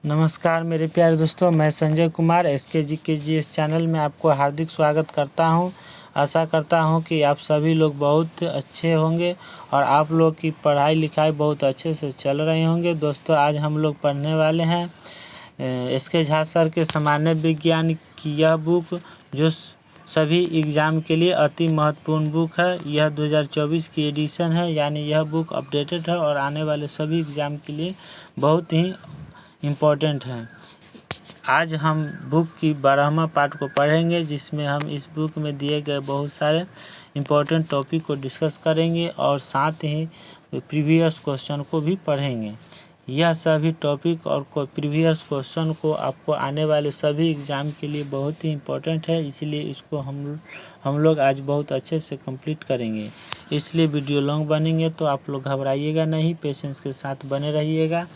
नमस्कार मेरे प्यारे दोस्तों, मैं संजय कुमार SKG इस चैनल में आपको हार्दिक स्वागत करता हूं। आशा करता हूं कि आप सभी लोग बहुत अच्छे होंगे और आप लोग की पढ़ाई लिखाई बहुत अच्छे से चल रहे होंगे। दोस्तों, आज हम लोग पढ़ने वाले हैं SK झा सर के सामान्य विज्ञान की यह बुक, जो सभी एग्ज़ाम के लिए अति महत्वपूर्ण बुक है। यह 2024 की एडिशन है, यानी यह बुक अपडेटेड है और आने वाले सभी एग्ज़ाम के लिए बहुत ही इम्पोर्टेंट है। आज हम बुक की 12वां पार्ट को पढ़ेंगे, जिसमें हम इस बुक में दिए गए बहुत सारे इम्पोर्टेंट टॉपिक को डिस्कस करेंगे और साथ ही प्रीवियस क्वेश्चन को भी पढ़ेंगे। यह सभी टॉपिक और प्रीवियस क्वेश्चन को आपको आने वाले सभी एग्ज़ाम के लिए बहुत ही इम्पोर्टेंट है, इसलिए इसको हम लोग आज बहुत अच्छे से कंप्लीट करेंगे। इसलिए वीडियो लॉन्ग बनेंगे तो आप लोग घबराइएगा नहीं, पेशेंस के साथ बने रहिएगा।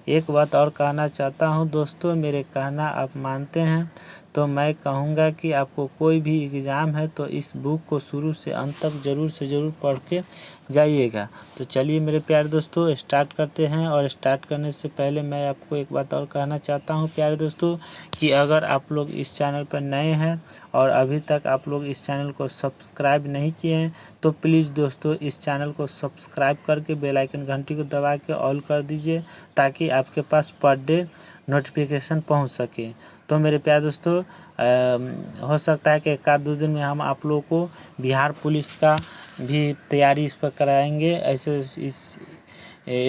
एक बात और कहना चाहता हूं दोस्तों, मेरे कहना आप मानते हैं तो मैं कहूँगा कि आपको कोई भी एग्ज़ाम है तो इस बुक को शुरू से अंत तक ज़रूर से ज़रूर पढ़ के जाइएगा। तो चलिए मेरे प्यारे दोस्तों, स्टार्ट करते हैं। और स्टार्ट करने से पहले मैं आपको एक बात और कहना चाहता हूं प्यारे दोस्तों, कि अगर आप लोग इस चैनल पर नए हैं और अभी तक आप लोग इस चैनल को सब्सक्राइब नहीं किए हैं तो प्लीज़ दोस्तों इस चैनल को सब्सक्राइब करके बेल आइकन घंटी को दबा के ऑल कर दीजिए, ताकि आपके पास पर डे नोटिफिकेशन पहुंच सके। तो मेरे प्यारे दोस्तों, हो सकता है कि एक आध दो दिन में हम आप लोगों को बिहार पुलिस का भी तैयारी इस पर कराएंगे। ऐसे इस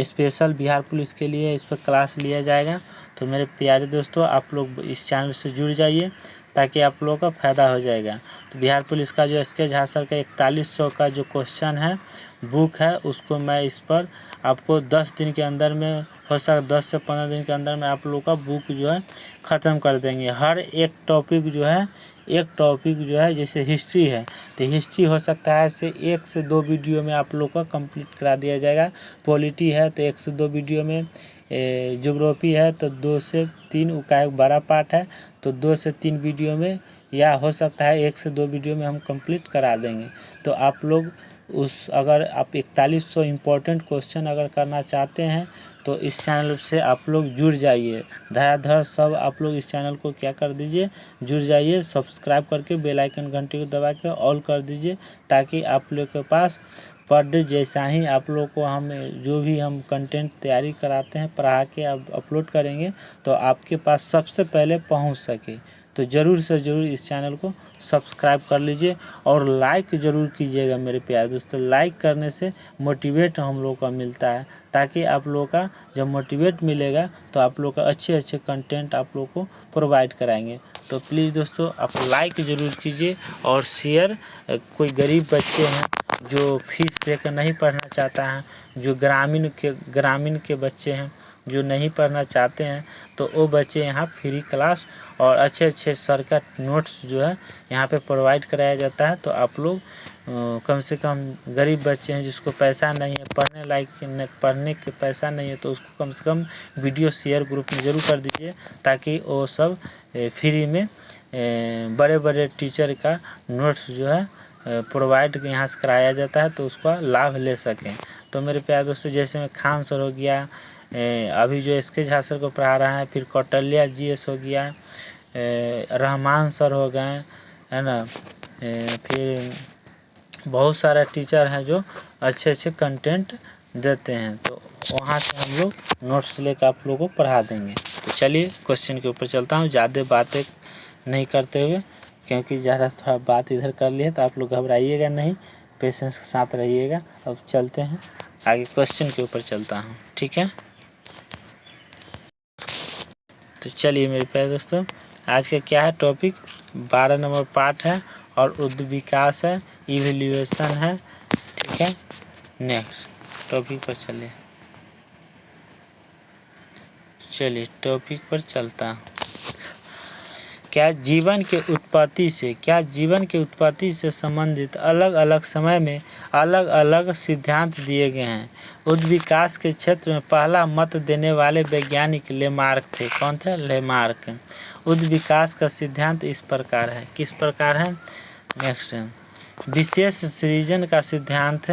स्पेशल बिहार पुलिस के लिए इस पर क्लास लिया जाएगा। तो मेरे प्यारे दोस्तों, आप लोग इस चैनल से जुड़ जाइए ताकि आप लोगों का फ़ायदा हो जाएगा। तो बिहार पुलिस का जो SK झा सर का 4100 का जो क्वेश्चन है बुक है, उसको मैं इस पर आपको 10 दिन के अंदर में, हो सकता 10 से 15 दिन के अंदर में आप लोगों का बुक जो है ख़त्म कर देंगे। हर एक टॉपिक जो है जैसे हिस्ट्री है तो हिस्ट्री हो सकता है से 1 से 2 वीडियो में आप लोग का कंप्लीट करा दिया जाएगा। पॉलिटी है तो 1 से 2 वीडियो में, ज्योग्राफी है तो 2 से 3, उसका एक बड़ा पार्ट है तो 2 से 3 वीडियो में, या हो सकता है 1 से 2 वीडियो में हम कंप्लीट करा देंगे। तो आप लोग अगर आप 4100 इम्पोर्टेंट क्वेश्चन अगर करना चाहते हैं तो इस चैनल से आप लोग जुड़ जाइए। धड़ाधड़ सब आप लोग इस चैनल को क्या कर दीजिए, जुड़ जाइए, सब्सक्राइब करके बेल आइकन घंटी को दबा के ऑल कर दीजिए, ताकि आप लोग के पास पर डे जैसा ही आप लोग को हम जो भी हम कंटेंट तैयारी कराते हैं, पढ़ा के अपलोड करेंगे तो आपके पास सबसे पहले पहुंच सके। तो ज़रूर से ज़रूर इस चैनल को सब्सक्राइब कर लीजिए और लाइक ज़रूर कीजिएगा मेरे प्यारे दोस्तों। लाइक करने से मोटिवेट हम लोग का मिलता है, ताकि आप लोग का जब मोटिवेट मिलेगा तो आप लोग का अच्छे कंटेंट आप लोग को प्रोवाइड कराएंगे। तो प्लीज़ दोस्तों आप लाइक ज़रूर कीजिए और शेयर। कोई गरीब बच्चे हैं जो फीस देकर नहीं पढ़ना चाहता है, जो ग्रामीण के बच्चे हैं जो नहीं पढ़ना चाहते हैं, तो वो बच्चे यहाँ फ्री क्लास और अच्छे सर का नोट्स जो है यहाँ पे प्रोवाइड कराया जाता है। तो आप लोग कम से कम, गरीब बच्चे हैं जिसको पैसा नहीं है, पढ़ने के पैसा नहीं है, तो उसको कम से कम वीडियो शेयर ग्रुप में ज़रूर कर दीजिए, ताकि वो सब फ्री में बड़े टीचर का नोट्स जो है प्रोवाइड यहाँ से कराया जाता है, तो उसका लाभ ले सकें। तो मेरे प्यारे दोस्तों, जैसे में खान सर हो गया, अभी जो SK झा सर को पढ़ा रहा है, फिर कौटल्या GS हो गया, रहमान सर हो गए, है ना, फिर बहुत सारा टीचर हैं जो अच्छे कंटेंट देते हैं, तो वहाँ से हम लोग नोट्स लेकर आप लोगों को पढ़ा देंगे। तो चलिए क्वेश्चन के ऊपर चलता हूँ, ज़्यादा बातें नहीं करते हुए, क्योंकि ज़्यादा थोड़ा बात इधर कर लिए तो आप लोग घबराइएगा नहीं, पेशेंस के साथ रहिएगा। अब चलते हैं आगे, क्वेश्चन के ऊपर चलता हूँ, ठीक है। तो चलिए मेरे प्यारे दोस्तों, आज का क्या है टॉपिक, 12 नंबर पार्ट है और उद्योग विकास है, इवैल्यूएशन है, ठीक है। नेक्स्ट टॉपिक पर चलिए टॉपिक पर चलता हूँ। क्या जीवन के उत्पत्ति से संबंधित अलग अलग समय में अलग अलग सिद्धांत दिए गए हैं। उद्योग विकास के क्षेत्र में पहला मत देने वाले वैज्ञानिक लेमार्क थे। कौन थे? लेमार्क। उद्योग विकास का सिद्धांत इस प्रकार है, किस प्रकार है? नेक्स्ट, विशेष सृजन का सिद्धांत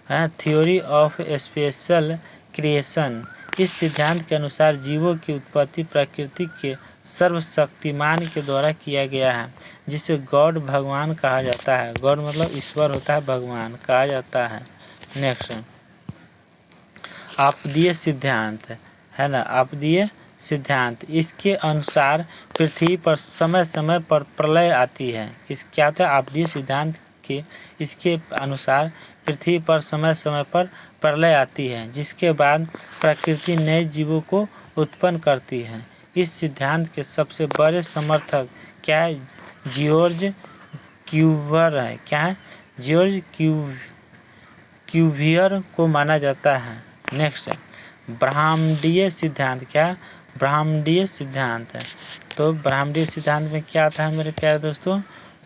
है थ्योरी ऑफ स्पेशल क्रिएशन। इस सिद्धांत के अनुसार जीवों की उत्पत्ति प्रकृति के सर्वशक्तिमान के द्वारा किया गया है, जिसे गॉड भगवान कहा जाता है। गॉड मतलब ईश्वर होता है, भगवान कहा जाता है। नेक्स्ट आपदीय सिद्धांत है ना, आपदीय सिद्धांत। इसके अनुसार पृथ्वी पर समय समय पर प्रलय आती है। क्या होता है आपदीय सिद्धांत के? इसके अनुसार पृथ्वी पर समय समय पर प्रलय आती है, जिसके बाद प्रकृति नए जीवों को उत्पन्न करती है। इस सिद्धांत के सबसे बड़े समर्थक क्या है? जॉर्ज क्यूवियर है। क्या है? जॉर्ज क्यूवियर को माना जाता है। नेक्स्ट ब्रह्मांडीय सिद्धांत। क्या? ब्रह्मांडीय सिद्धांत है। तो ब्रह्मांडीय सिद्धांत में क्या आता है मेरे प्यारे दोस्तों?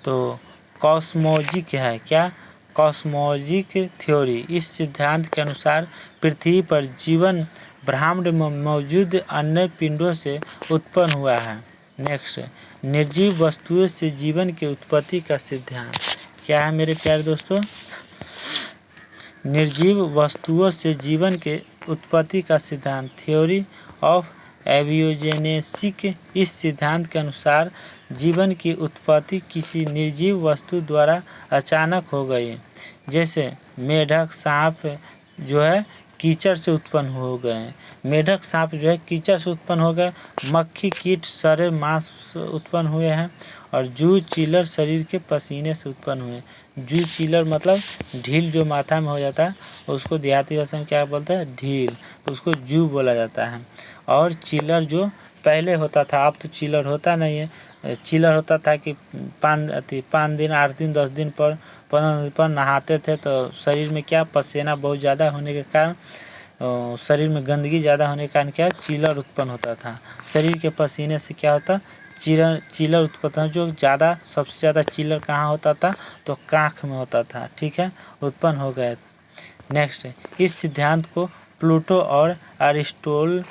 तो कॉस्मोलॉजिक है। क्या? कॉस्मोलॉजिक थ्योरी। इस सिद्धांत के अनुसार पृथ्वी पर जीवन ब्रह्मांड में मौजूद अन्य पिंडों से उत्पन्न हुआ है। नेक्स्ट निर्जीव वस्तुओं से जीवन की उत्पत्ति का सिद्धांत। क्या है मेरे प्यारे दोस्तों? निर्जीव वस्तुओं से जीवन के उत्पत्ति का सिद्धांत, थ्योरी ऑफ एबियोजेनेसिस। इस सिद्धांत के अनुसार जीवन की उत्पत्ति किसी निर्जीव वस्तु द्वारा अचानक हो गई, जैसे मेढक, सांप जो है कीचड़ से उत्पन्न हो गए। मेढक, सांप जो है कीचड़ से उत्पन्न हो गए। मक्खी, कीट, सरे, मांस उत्पन्न हुए हैं। और जू चिलर शरीर के पसीने से उत्पन्न हुए। जू चिलर मतलब ढील जो माथा में हो जाता है, उसको देहाती भाषा में क्या बोलते हैं? ढील, उसको जू बोला जाता है। और चिलर जो पहले होता था, अब तो चिलर होता नहीं है। चिलर होता था कि 5 दिन 8 दिन 10 दिन पर 15 दिन पर नहाते थे, तो शरीर में क्या पसीना बहुत ज़्यादा होने के कारण, शरीर में गंदगी ज़्यादा होने के कारण क्या चिलर उत्पन्न होता था। शरीर के पसीने से क्या होता? चिलर उत्पन्न। जो ज़्यादा सबसे ज़्यादा चिलर कहाँ होता था? तो काख में होता था। ठीक है, उत्पन्न हो गए। नेक्स्ट इस सिद्धांत को प्लूटो और अरिस्टोटल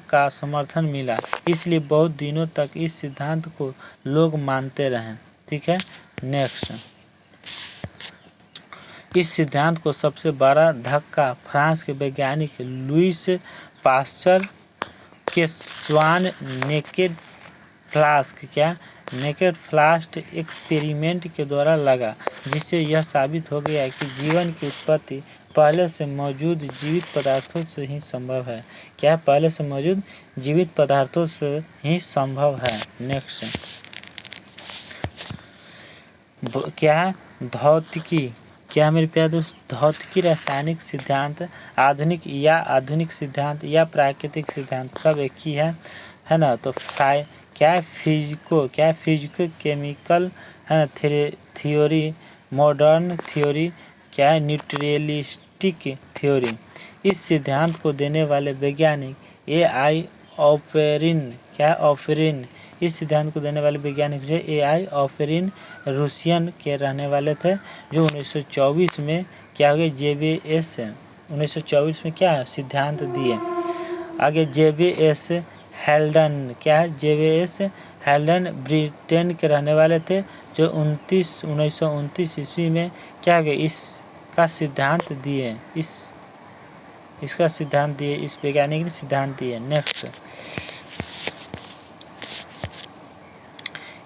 का समर्थन मिला, इसलिए बहुत दिनों तक इस सिद्धांत को लोग मानते रहे। ठीक है। नेक्स्ट इस सिद्धांत को सबसे बड़ा धक्का फ्रांस के वैज्ञानिक लुईस पास्चर के स्वान नेकेड फ्लास्क एक्सपेरिमेंट के द्वारा लगा, जिससे यह साबित हो गया कि जीवन की उत्पत्ति पहले से मौजूद जीवित पदार्थों से ही संभव है। क्या? पहले से मौजूद जीवित पदार्थों से ही संभव है। नेक्स्ट क्या है? भौतिकी। क्या मेरे प्यारे दोस्त? भौतिकी, रासायनिक सिद्धांत, आधुनिक सिद्धांत या प्राकृतिक सिद्धांत सब एक ही है ना। तो क्या फिजिको केमिकल है ना, थ्योरी, मॉडर्न थ्योरी, क्या है? न्यूट्रलिस्टिक थ्योरी। इस सिद्धांत को देने वाले वैज्ञानिक ए.आई. ऑफरिन। क्या? ऑफरिन। इस सिद्धांत को देने वाले वैज्ञानिक जो ए.आई. ऑफरिन रूसियन के रहने वाले थे, जो 1924 में क्या हो गए? JBS 1924 में क्या सिद्धांत दिए। आगे JBS हेल्डन। क्या है? JBS हेल्डन ब्रिटेन के रहने वाले थे, जो 1929 ईस्वी में क्या हो गए? इसका सिद्धांत दिए। इसका सिद्धांत दिए, इस वैज्ञानिक ने सिद्धांत दिए। Next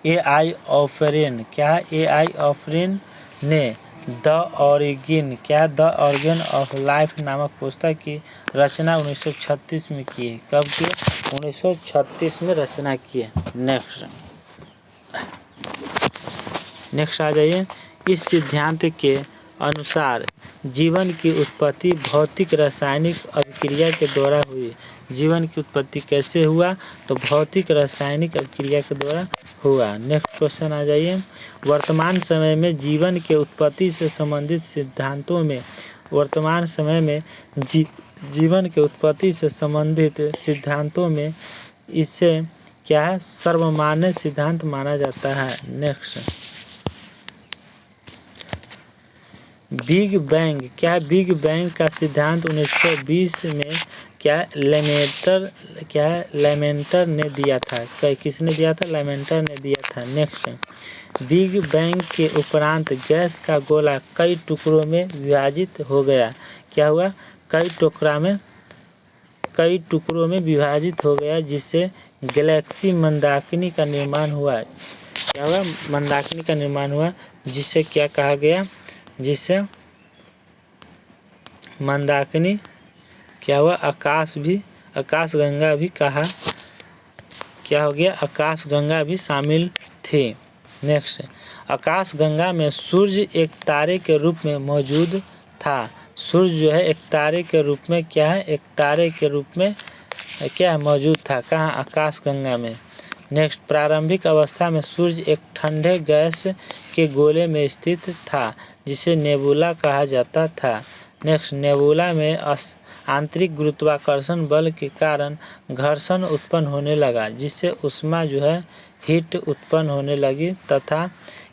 A I. ऑफरिन। क्या? ए.आई. ऑफरिन ने द ऑरिजिन। क्या? द ऑरिजिन ऑफ लाइफ नामक पुस्तक की रचना 1936 में की है। कब की? 1936 में रचना की है। नेक्स्ट आ जाइए। इस सिद्धांत के अनुसार जीवन की उत्पत्ति भौतिक रासायनिक अभिक्रिया के द्वारा हुई। जीवन की उत्पत्ति कैसे हुआ? तो भौतिक रासायनिक अभिक्रिया के द्वारा हुआ। नेक्स्ट क्वेश्चन आ जाइए। वर्तमान समय में जीवन के उत्पत्ति से संबंधित सिद्धांतों में जीवन के उत्पत्ति से संबंधित सिद्धांतों में इसे क्या है? सर्वमान्य सिद्धांत माना जाता है। Next big bang. क्या? बिग बैंग का सिद्धांत 1920 में लेमेंटर ने दिया था। किसने दिया था? लेमेंटर ने दिया था। नेक्स्ट बिग बैंग के उपरांत गैस का गोला कई टुकड़ों में विभाजित हो गया। क्या हुआ? कई टुकड़ा में कई टुकड़ों में विभाजित हो गया, जिससे गैलेक्सी मंदाकिनी का निर्माण हुआ। क्या हुआ? मंदाकिनी का निर्माण हुआ, जिससे क्या कहा गया? जिससे मंदाकिनी क्या हुआ? आकाशगंगा भी कहा, क्या हो गया? आकाशगंगा भी शामिल थी। नेक्स्ट, आकाशगंगा में सूर्य एक तारे के रूप में मौजूद था। सूर्य जो है एक तारे के रूप में क्या है? एक तारे के रूप में क्या है? मौजूद था। कहाँ? आकाशगंगा में। नेक्स्ट, प्रारंभिक अवस्था में सूर्य एक ठंडे गैस के गोले में स्थित था, जिसे नेबुला कहा जाता था। नेक्स्ट, नेबुला में आंतरिक गुरुत्वाकर्षण बल के कारण घर्षण उत्पन्न होने लगा, जिससे ऊष्मा जो है हीट उत्पन्न होने लगी तथा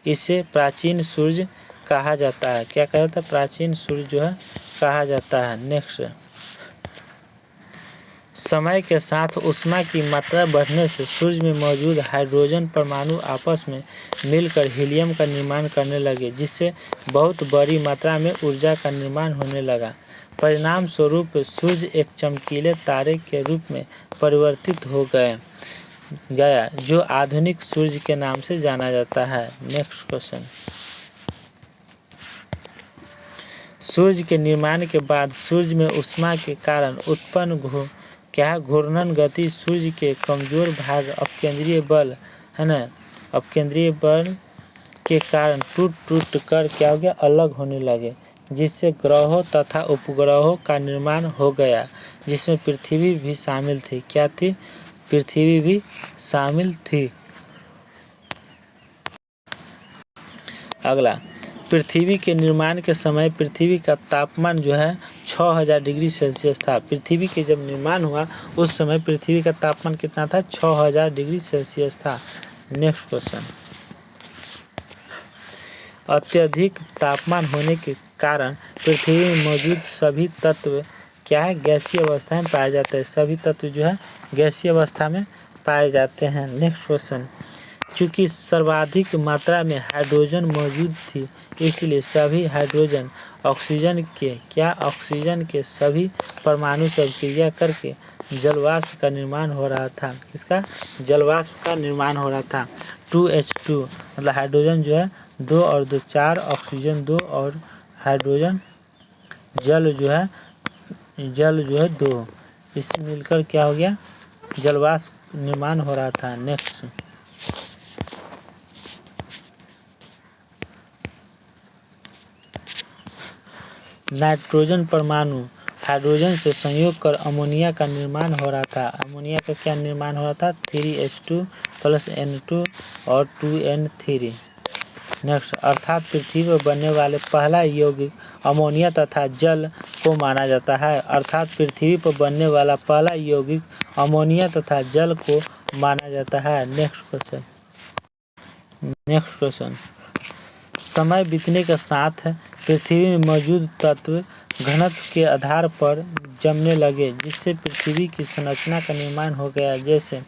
इसे प्राचीन सूर्य कहा जाता है। क्या कहा जाता है? प्राचीन सूर्य जो है कहा जाता है। नेक्स्ट, समय के साथ ऊष्मा की मात्रा बढ़ने से सूर्य में मौजूद हाइड्रोजन परमाणु आपस में मिलकर हीलियम का निर्माण करने लगे, जिससे बहुत बड़ी मात्रा में ऊर्जा का निर्माण होने लगा। परिणाम स्वरूप सूर्य एक चमकीले तारे के रूप में परिवर्तित हो गया, जो आधुनिक सूर्य के नाम से जाना जाता है। नेक्स्ट क्वेश्चन, सूर्य के निर्माण के बाद सूर्य में ऊष्मा के कारण उत्पन्न घूर्णन गति सूर्य के कमजोर भाग अपकेंद्रीय बल है ना, अपकेंद्रीय बल के कारण टूट कर क्या हो गया? अलग होने लगे, जिससे ग्रहों तथा उपग्रहों का निर्माण हो गया, जिसमें पृथ्वी भी शामिल थी। क्या थी? पृथ्वी भी शामिल थी। अगला, पृथ्वी के निर्माण के समय पृथ्वी का तापमान जो है 6000 डिग्री सेल्सियस था। पृथ्वी के जब निर्माण हुआ उस समय पृथ्वी का तापमान कितना था? 6000 डिग्री सेल्सियस था। नेक्स्ट क्वेश्चन, अत्यधिक तापमान होने के कारण पृथ्वी में मौजूद सभी तत्व क्या है? गैसीय अवस्था में पाए जाते हैं। सभी तत्व जो है गैसीय अवस्था में पाए जाते हैं। नेक्स्ट क्वेश्चन, चूँकि सर्वाधिक मात्रा में हाइड्रोजन मौजूद थी, इसलिए सभी हाइड्रोजन ऑक्सीजन के सभी परमाणु से अभिक्रिया करके जलवाष्प का निर्माण हो रहा था। किसका? जलवाष्प का निर्माण हो रहा था। 2H2 मतलब हाइड्रोजन जो है 2 और 2 4, ऑक्सीजन 2 और हाइड्रोजन जल जो है 2, इससे मिलकर क्या हो गया? जलवाष्प निर्माण हो रहा था। नेक्स्ट, नाइट्रोजन परमाणु हाइड्रोजन से संयोग कर अमोनिया का निर्माण हो रहा था। अमोनिया का क्या निर्माण हो रहा था? 3H2 + N2 और 2N3। नेक्स्ट, अर्थात पृथ्वी पर बनने वाले पहला यौगिक अमोनिया तथा जल को माना जाता है। अर्थात पृथ्वी पर बनने वाला पहला यौगिक अमोनिया तथा जल को माना जाता है। नेक्स्ट क्वेश्चन, समय बीतने के साथ पृथ्वी में मौजूद तत्व घनत्व के आधार पर जमने लगे, जिससे पृथ्वी की संरचना का निर्माण हो गया। जैसे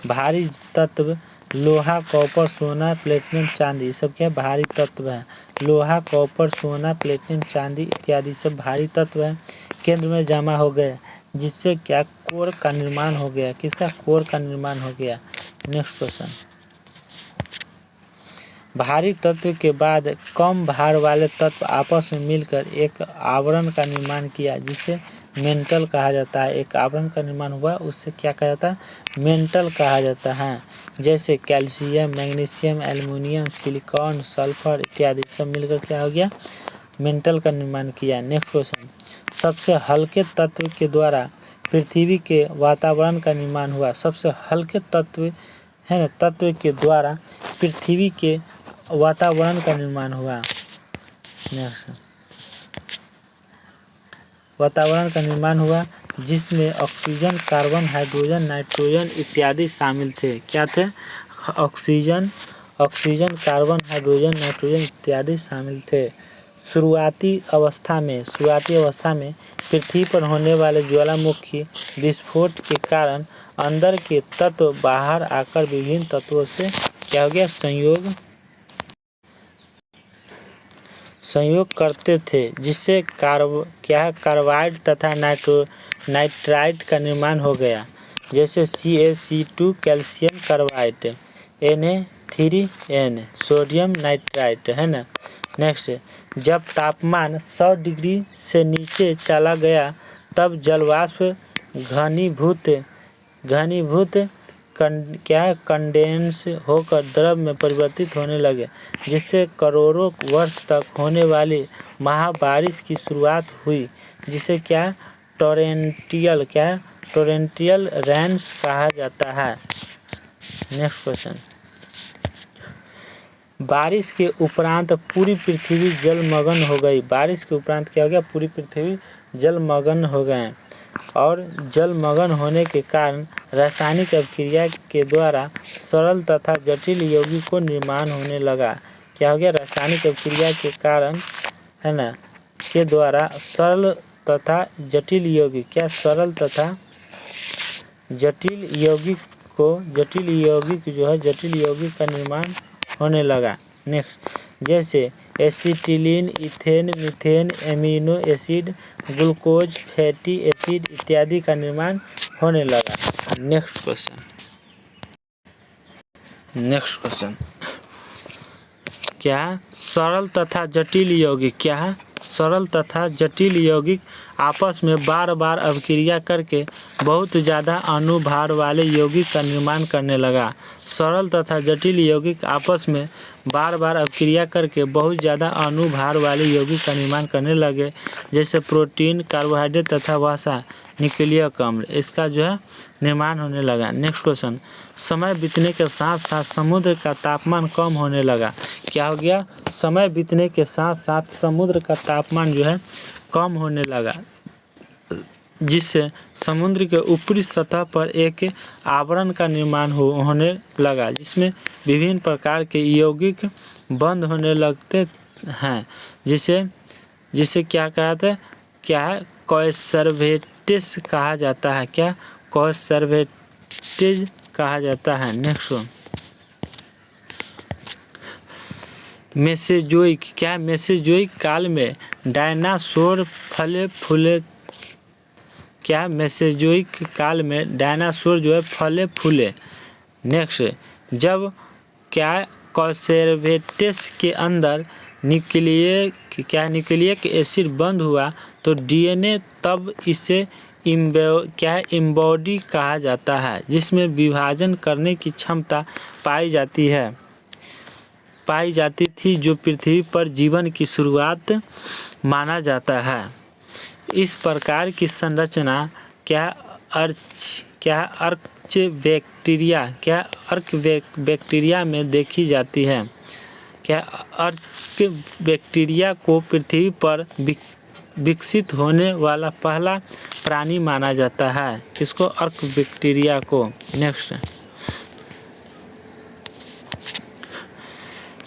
भारी तत्व लोहा, कॉपर, सोना, प्लेटिनम, चांदी, सब क्या भारी तत्व है? लोहा, कॉपर, सोना, प्लेटिनम, चांदी इत्यादि सब भारी तत्व है, केंद्र में जमा हो गए, जिससे क्या? कोर का निर्माण हो गया। किसका? कोर का निर्माण हो गया। नेक्स्ट क्वेश्चन, भारी तत्व के बाद कम भार वाले तत्व आपस में मिलकर एक आवरण का निर्माण किया, जिसे मेंटल कहा जाता है। एक आवरण का निर्माण हुआ, उससे क्या कहा जाता है? मेंटल कहा जाता है। जैसे calcium, magnesium, aluminium, silicon, sulphur इत्यादि सब मिलकर क्या हो गया? मेंटल का निर्माण किया। नेक्स्ट क्वेश्चन, सबसे हल्के तत्व के द्वारा पृथ्वी के वातावरण का निर्माण हुआ। सबसे हल्के तत्व है ना, तत्व के द्वारा पृथ्वी के वातावरण का निर्माण हुआ। नेक्स्ट, वातावरण का निर्माण हुआ जिसमें ऑक्सीजन, कार्बन, हाइड्रोजन, नाइट्रोजन इत्यादि शामिल थे। क्या थे? ऑक्सीजन, कार्बन, हाइड्रोजन, नाइट्रोजन इत्यादि शामिल थे। शुरुआती अवस्था में पृथ्वी पर होने वाले ज्वालामुखी विस्फोट के कारण अंदर के तत्व बाहर आकर विभिन्न तत्वों से क्या हो गया? संयोग करते थे, जिससे कार्बाइड तथा नाइट्राइड का निर्माण हो गया, जैसे CaC2 calcium carbide, Na3n sodium nitride, है ना। नेक्स्ट, जब तापमान 100 डिग्री से नीचे चला गया तब जलवाष्प घनीभूत कंडेंस होकर द्रव में परिवर्तित होने लगे, जिससे करोड़ों वर्ष तक होने वाली महाबारिश की शुरुआत हुई, जिसे टोरेंटियल रेन्स कहा जाता है। नेक्स्ट क्वेश्चन, बारिश के उपरांत पूरी पृथ्वी जलमग्न हो गई। बारिश के उपरांत क्या हो गया? पूरी पृथ्वी जलमग्न हो गए, और जलमग्न होने के कारण रासायनिक अभिक्रिया के द्वारा सरल तथा जटिल यौगिक निर्माण होने लगा। क्या हो गया? रासायनिक अभिक्रिया के कारण, है ना, के द्वारा सरल तथा जटिल यौगिक, सरल तथा जटिल यौगिक का निर्माण होने लगा। नेक्स्ट, जैसे acetylene, ethane, methane, amino acid, glucose, fatty acid इत्यादि का निर्माण होने लगा। नेक्स्ट क्वेश्चन, क्या सरल तथा जटिल यौगिक आपस में बार बार अभिक्रिया करके बहुत ज़्यादा अणुभार वाले यौगिक का निर्माण करने लगा। सरल तथा जटिल यौगिक आपस में बार बार अभिक्रिया करके बहुत ज़्यादा अणुभार वाले यौगिक का निर्माण करने लगे, जैसे प्रोटीन, कार्बोहाइड्रेट तथा वसा, न्यूक्लिक अम्ल, इसका जो है निर्माण होने लगा। नेक्स्ट क्वेश्चन, समय बीतने के साथ साथ समुद्र का तापमान कम होने लगा। क्या हो गया? समय बीतने के साथ साथ समुद्र का तापमान जो है कम होने लगा, जिससे समुद्र के ऊपरी सतह पर एक आवरण का निर्माण होने लगा, जिसमें विभिन्न प्रकार के यौगिक बंद होने लगते हैं, जिसे क्या कहते हैं? कॉन्सर्वेटिव्स कहा जाता है। क्या? कॉन्सर्वेटिव कहा जाता है। नेक्स्ट, मेसेजोइक, मेसेजोइक काल में डायनासोर फले फूले। क्या? मेसेजोइक काल में डायनासोर जो है फले फूले। नेक्स्ट, जब कॉन्सर्वेटिव्स के अंदर न्यूक्लिक एसिड बंद हुआ तो DNA, तब इसे एम्बॉडी कहा जाता है, जिसमें विभाजन करने की क्षमता पाई जाती थी, जो पृथ्वी पर जीवन की शुरुआत माना जाता है। इस प्रकार की संरचना अर्क बैक्टीरिया में देखी जाती है। अर्क बैक्टीरिया को पृथ्वी पर विकसित होने वाला पहला प्राणी माना जाता है। किसको? अर्क बैक्टीरिया को। नेक्स्ट,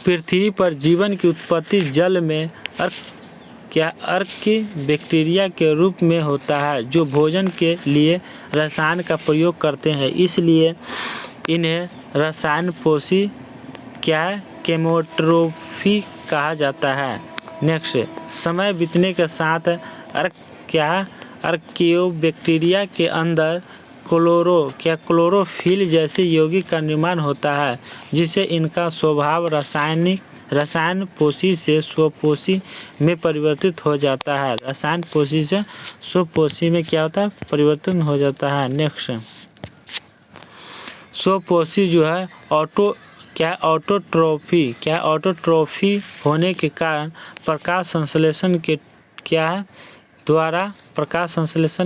पृथ्वी पर जीवन की उत्पत्ति जल में अर्क बैक्टीरिया के रूप में होता है, जो भोजन के लिए रसायन का प्रयोग करते हैं, इसलिए इन्हें रसायनपोषी केमोट्रोफी कहा जाता है। नेक्स्ट, समय बीतने के साथ आर्कियोबैक्टीरिया के अंदर क्लोरोफिल जैसे यौगिक का निर्माण होता है, जिससे इनका स्वभाव रसायनपोषी से स्वपोषी में परिवर्तित हो जाता है। रसायनपोषी से स्वपोषी में क्या होता है? परिवर्तन हो जाता है। नेक्स्ट, स्वपोषी जो है ऑटोट्रॉफी होने के कारण प्रकाश संश्लेषण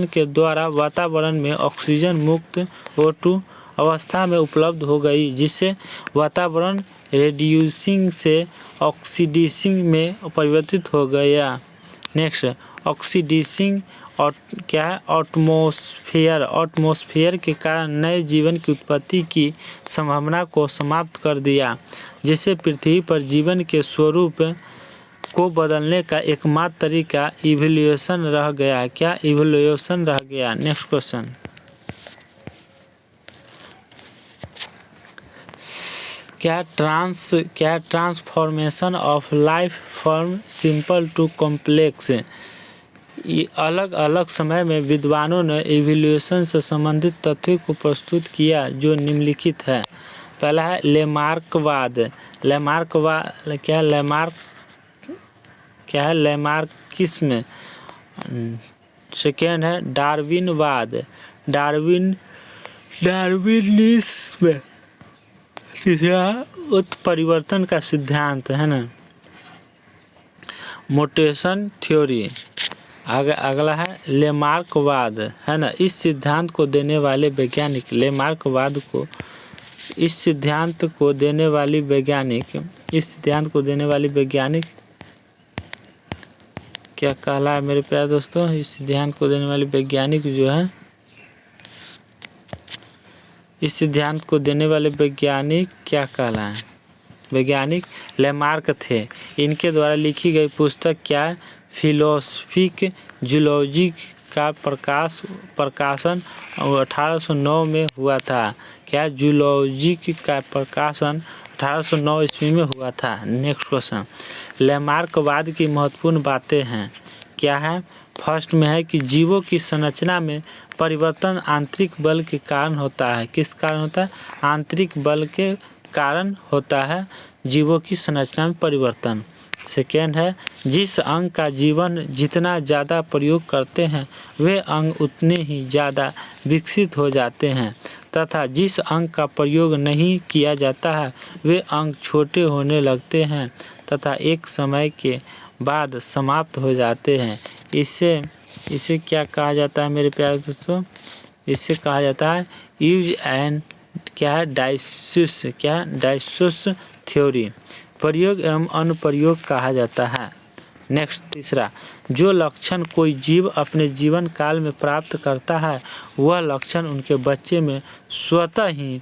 के द्वारा वातावरण में ऑक्सीजन मुक्त O2 अवस्था में उपलब्ध हो गई, जिससे वातावरण रेड्यूसिंग से ऑक्सीडाइजिंग में परिवर्तित हो गया। नेक्स्ट, ऑक्सीडाइजिंग एटमॉस्फेयर के कारण नए जीवन की उत्पत्ति की संभावना को समाप्त कर दिया, जिससे पृथ्वी पर जीवन के स्वरूप को बदलने का एकमात्र तरीका इवोल्यूशन रह गया। क्या? इवोल्यूशन रह गया। नेक्स्ट क्वेश्चन, क्या transformation of life from simple to complex. ये अलग अलग समय में विद्वानों ने इवोल्यूशन से संबंधित तथ्यों को प्रस्तुत किया जो निम्नलिखित है। पहला है लेमार्कवाद। लेमार्किस्म। सेकेंड है डार्विनवाद, डार्विनिज्म। तीसरा उत्परिवर्तन का सिद्धांत है ना, म्यूटेशन थ्योरी। अगला है लेमार्कवाद है ना। इस सिद्धांत को देने वाले वैज्ञानिक क्या कहला है मेरे प्यारे दोस्तों? इस सिद्धांत को देने वाले वैज्ञानिक जो है, क्या कहला है? वैज्ञानिक लेमार्क थे। इनके द्वारा लिखी गई पुस्तक क्या है? फिलोसफिक जूलॉजी का प्रकाशन 1809 में हुआ था। क्या? जूलॉजी का प्रकाशन 1809 ईस्वी में हुआ था। नेक्स्ट क्वेश्चन, लेमार्कवाद की महत्वपूर्ण बातें हैं। क्या है? फर्स्ट में है कि जीवों की संरचना में परिवर्तन आंतरिक बल के कारण होता है। किस कारण होता है? आंतरिक बल के कारण होता है जीवों की संरचना में परिवर्तन। सेकेंड है, जिस अंग का जीवन जितना ज़्यादा प्रयोग करते हैं वे अंग उतने ही ज़्यादा विकसित हो जाते हैं, तथा जिस अंग का प्रयोग नहीं किया जाता है वे अंग छोटे होने लगते हैं तथा एक समय के बाद समाप्त हो जाते हैं। इसे क्या कहा जाता है मेरे प्यारे दोस्तों? इसे कहा जाता है यूज एंड डाइसोस थ्योरी। प्रयोग एवं अनुप्रयोग कहा जाता है। नेक्स्ट तीसरा, जो लक्षण कोई जीव अपने जीवन काल में प्राप्त करता है वह लक्षण उनके बच्चे में स्वतः ही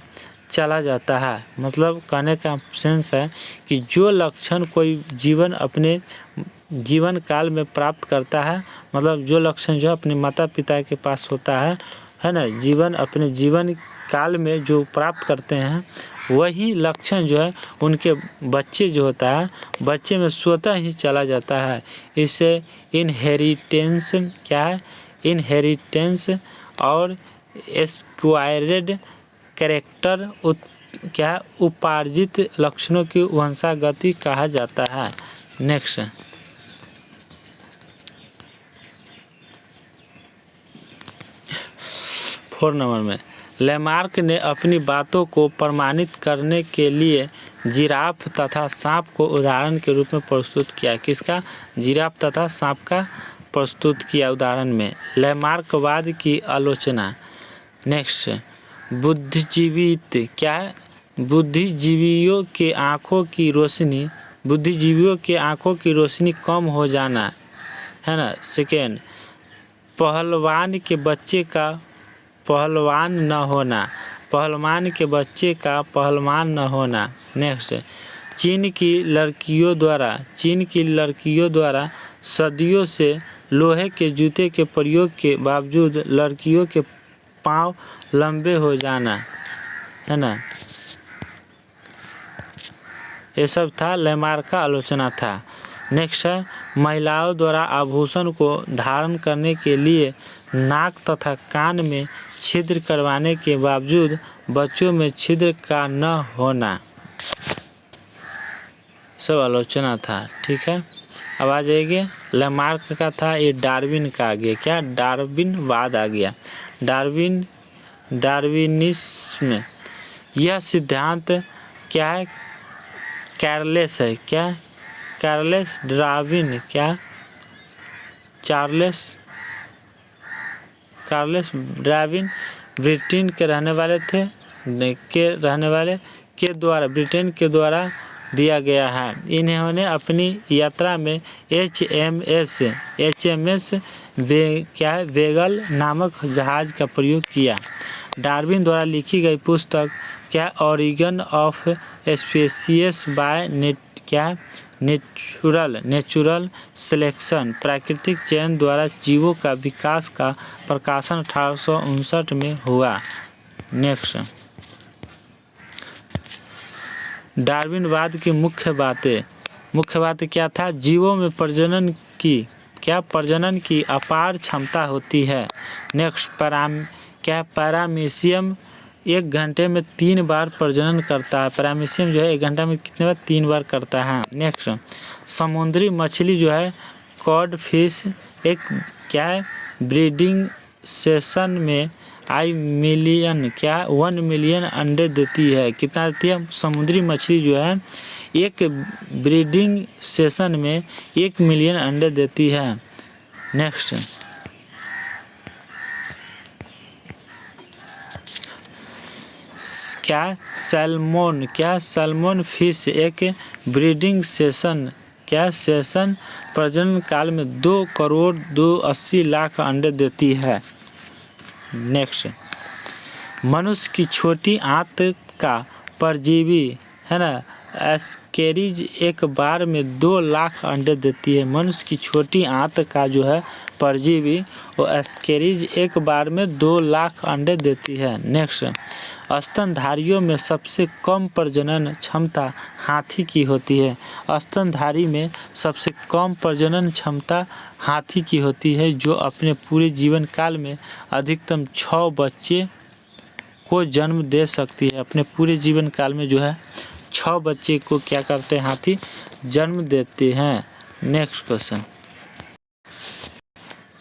चला जाता है। मतलब कहने का सेंस है कि जो लक्षण कोई जीवन अपने जीवन काल में प्राप्त करता है, मतलब जो लक्षण जो अपने माता पिता के पास होता है ना, अपने जीवन काल में जो प्राप्त करते हैं वही लक्षण जो है उनके बच्चे जो होता है बच्चे में स्वतः ही चला जाता है। इसे इनहेरिटेंस और एक्वायर्ड कैरेक्टर उपार्जित लक्षणों की वंशागति कहा जाता है। नेक्स्ट 4 नंबर में, लेमार्क ने अपनी बातों को प्रमाणित करने के लिए जिराफ तथा सांप को उदाहरण के रूप में प्रस्तुत किया। किसका? जिराफ तथा सांप का प्रस्तुत किया उदाहरण में। लेमार्कवाद की आलोचना। नेक्स्ट, बुद्धिजीवित क्या है? बुद्धिजीवियों के आँखों की रोशनी कम हो जाना है ना। सेकेंड, पहलवान के बच्चे का पहलवान न होना। नेक्स्ट, चीन की लड़कियों द्वारा सदियों से लोहे के जूते के प्रयोग के बावजूद लड़कियों के पाँव लंबे हो जाना है ना। ये सब था लेमार्क का आलोचना था। नेक्स्ट है, महिलाओं द्वारा आभूषण को धारण करने के लिए नाक तथा कान में छिद्र करवाने के बावजूद बच्चों में छिद्र का न होना, सब आलोचना था। ठीक है, अब आ जाइए लेमार्क का था ये डार्विन का आ गया। क्या? डार्विनवाद आ गया। डार्विनिज्म, यह सिद्धांत क्या है? चार्लेस डार्विन ब्रिटेन के रहने वाले ब्रिटेन के द्वारा दिया गया है। इन्होंने अपनी यात्रा में HMS वेगल नामक जहाज का प्रयोग किया। डार्विन द्वारा लिखी गई पुस्तक क्या? Origin of species by natural selection, प्राकृतिक चयन द्वारा जीवों का विकास का प्रकाशन 1859 में हुआ। नेक्स्ट डार्विनवाद की मुख्य बातें क्या था? जीवों में प्रजनन की अपार क्षमता होती है। नेक्स्ट, पैरामीशियम 1 घंटे में 3 बार प्रजनन करता है। पैरामीशियम जो है 1 घंटा में कितने बार? 3 बार करता है। नेक्स्ट, समुद्री मछली जो है कॉड फिश एक क्या है? ब्रीडिंग सेशन में 1 मिलियन अंडे देती है। कितना देती है? समुद्री मछली जो है एक ब्रीडिंग सेशन में 1 मिलियन अंडे देती है। नेक्स्ट, सैल्मोन फिश एक ब्रीडिंग सेशन प्रजनन काल में 2 करोड़ 80 लाख अंडे देती है। नेक्स्ट, मनुष्य की छोटी आंत का परजीवी है ना, एस्केरिज एक बार में 2 लाख अंडे देती है। मनुष्य की छोटी आंत का जो है परजीवी वो एस्केरिज एक बार में 2 लाख अंडे देती है। नेक्स्ट, स्तनधारियों में सबसे कम प्रजनन क्षमता हाथी की होती है। स्तनधारी में सबसे कम प्रजनन क्षमता हाथी की होती है, जो अपने पूरे जीवन काल में अधिकतम 6 बच्चे को जन्म दे सकती है। अपने पूरे जीवन काल में जो है 6 बच्चे को क्या करते हैं? हाथी जन्म देते हैं। नेक्स्ट क्वेश्चन,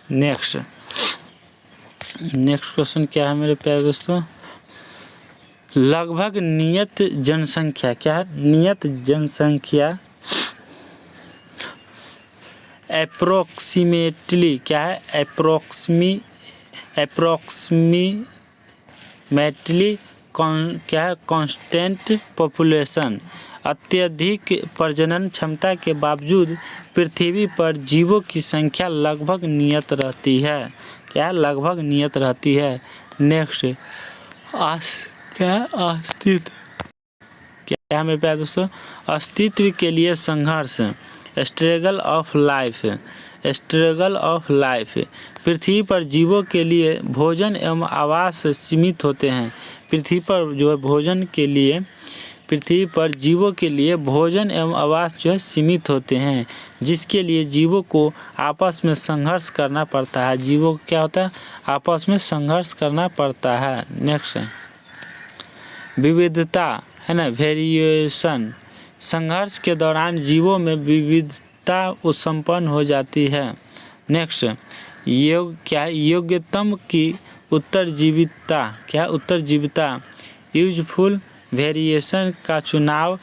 नेक्स्ट क्वेश्चन क्या है मेरे प्यारे दोस्तों? लगभग नियत जनसंख्या क्या है? नियत जनसंख्या अप्रोक्सीमेटली क्या है? अप्रोक्सीमेटली क्या है? Constant population. अत्यधिक प्रजनन क्षमता के बावजूद पृथ्वी पर जीवों की संख्या लगभग नियत रहती है। क्या? लगभग नियत रहती है। नेक्स्ट, अस्तित्व क्या है मेरे प्यारे दोस्तों? अस्तित्व के लिए संघर्ष, स्ट्रगल ऑफ लाइफ। पृथ्वी पर जीवों के लिए भोजन एवं आवास सीमित होते हैं। पृथ्वी पर जो है भोजन के लिए, पृथ्वी पर जीवों के लिए भोजन एवं आवास जो है सीमित होते हैं, जिसके लिए जीवों को आपस में संघर्ष करना पड़ता है। जीवों को क्या होता है? आपस में संघर्ष करना पड़ता है। नेक्स्ट, विविधता है ना, वेरिएशन। संघर्ष के दौरान जीवों में विविधता उत्पन्न हो जाती है। नेक्स्ट, योग्यतम की उत्तरजीविता क्या? उत्तरजीविता। यूजफुल वेरिएशन का चुनाव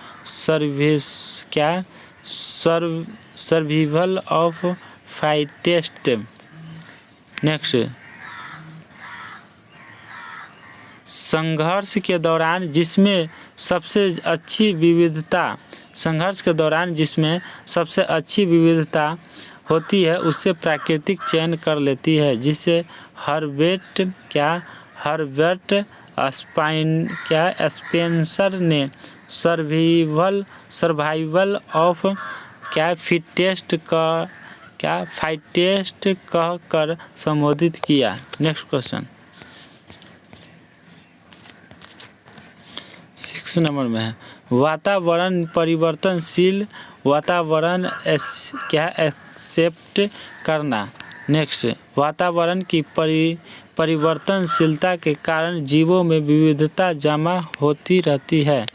सर्वाइवल ऑफ फाइटेस्ट। नेक्स्ट, संघर्ष के दौरान जिसमें सबसे अच्छी विविधता होती है उसे प्राकृतिक चयन कर लेती है, जिसे हर्बर्ट स्पेंसर ने सर्वाइवल ऑफ फाइटेस्ट कहकर संबोधित किया। नेक्स्ट क्वेश्चन 6 नंबर में है, वातावरण परिवर्तनशील वातावरण एक्सेप्ट करना। नेक्स्ट, वातावरण की परिवर्तनशीलता के कारण जीवों में विविधता जमा होती रहती है।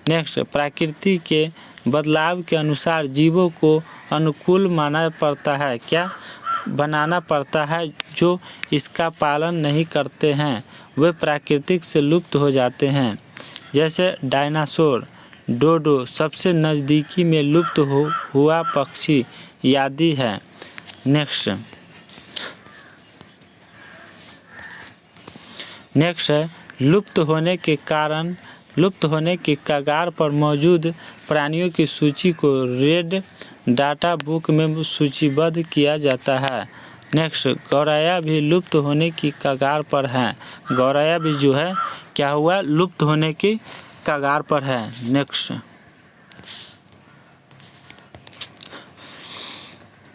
नेक्स्ट, प्रकृति के बदलाव के अनुसार जीवों को अनुकूल बनाना पड़ता है। जो इसका पालन नहीं करते हैं वे प्राकृतिक से लुप्त हो जाते हैं। जैसे डायनासोर, डोडो सबसे नज़दीकी में लुप्त हुआ पक्षी आदि है। नेक्स्ट है लुप्त होने के कगार पर मौजूद प्राणियों की सूची को रेड डाटा बुक में सूचीबद्ध किया जाता है। नेक्स्ट, गौरैया भी लुप्त होने की कगार पर है। गौरैया भी जो है क्या हुआ? लुप्त होने की कगार पर है।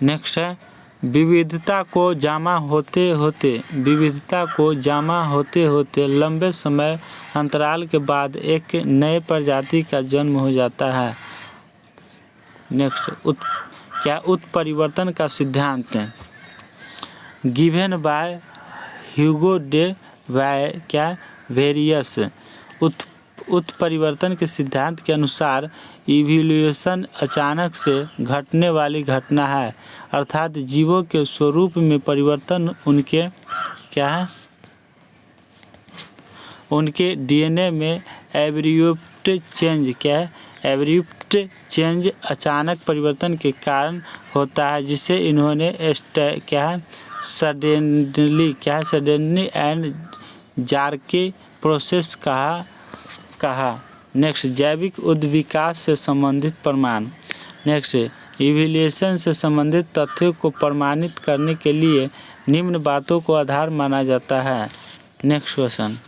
नेक्स्ट है विविधता को जमा होते होते लंबे समय अंतराल के बाद एक नए प्रजाति का जन्म हो जाता है। नेक्स्ट, उत्परिवर्तन का सिद्धांत given by Hugo day various. उत्परिवर्तन के सिद्धांत के अनुसार इवोल्यूशन अचानक से घटने वाली घटना है, अर्थात जीवों के स्वरूप में परिवर्तन उनके डीएनए में एब्रूप्ट चेंज अचानक परिवर्तन के कारण होता है, जिसे इन्होंने सडनली एंड जार्के प्रोसेस कहा। नेक्स्ट, जैविक उद्विकास से संबंधित प्रमाण। नेक्स्ट, इवोल्यूशन से संबंधित तथ्यों को प्रमाणित करने के लिए निम्न बातों को आधार माना जाता है। नेक्स्ट क्वेश्चन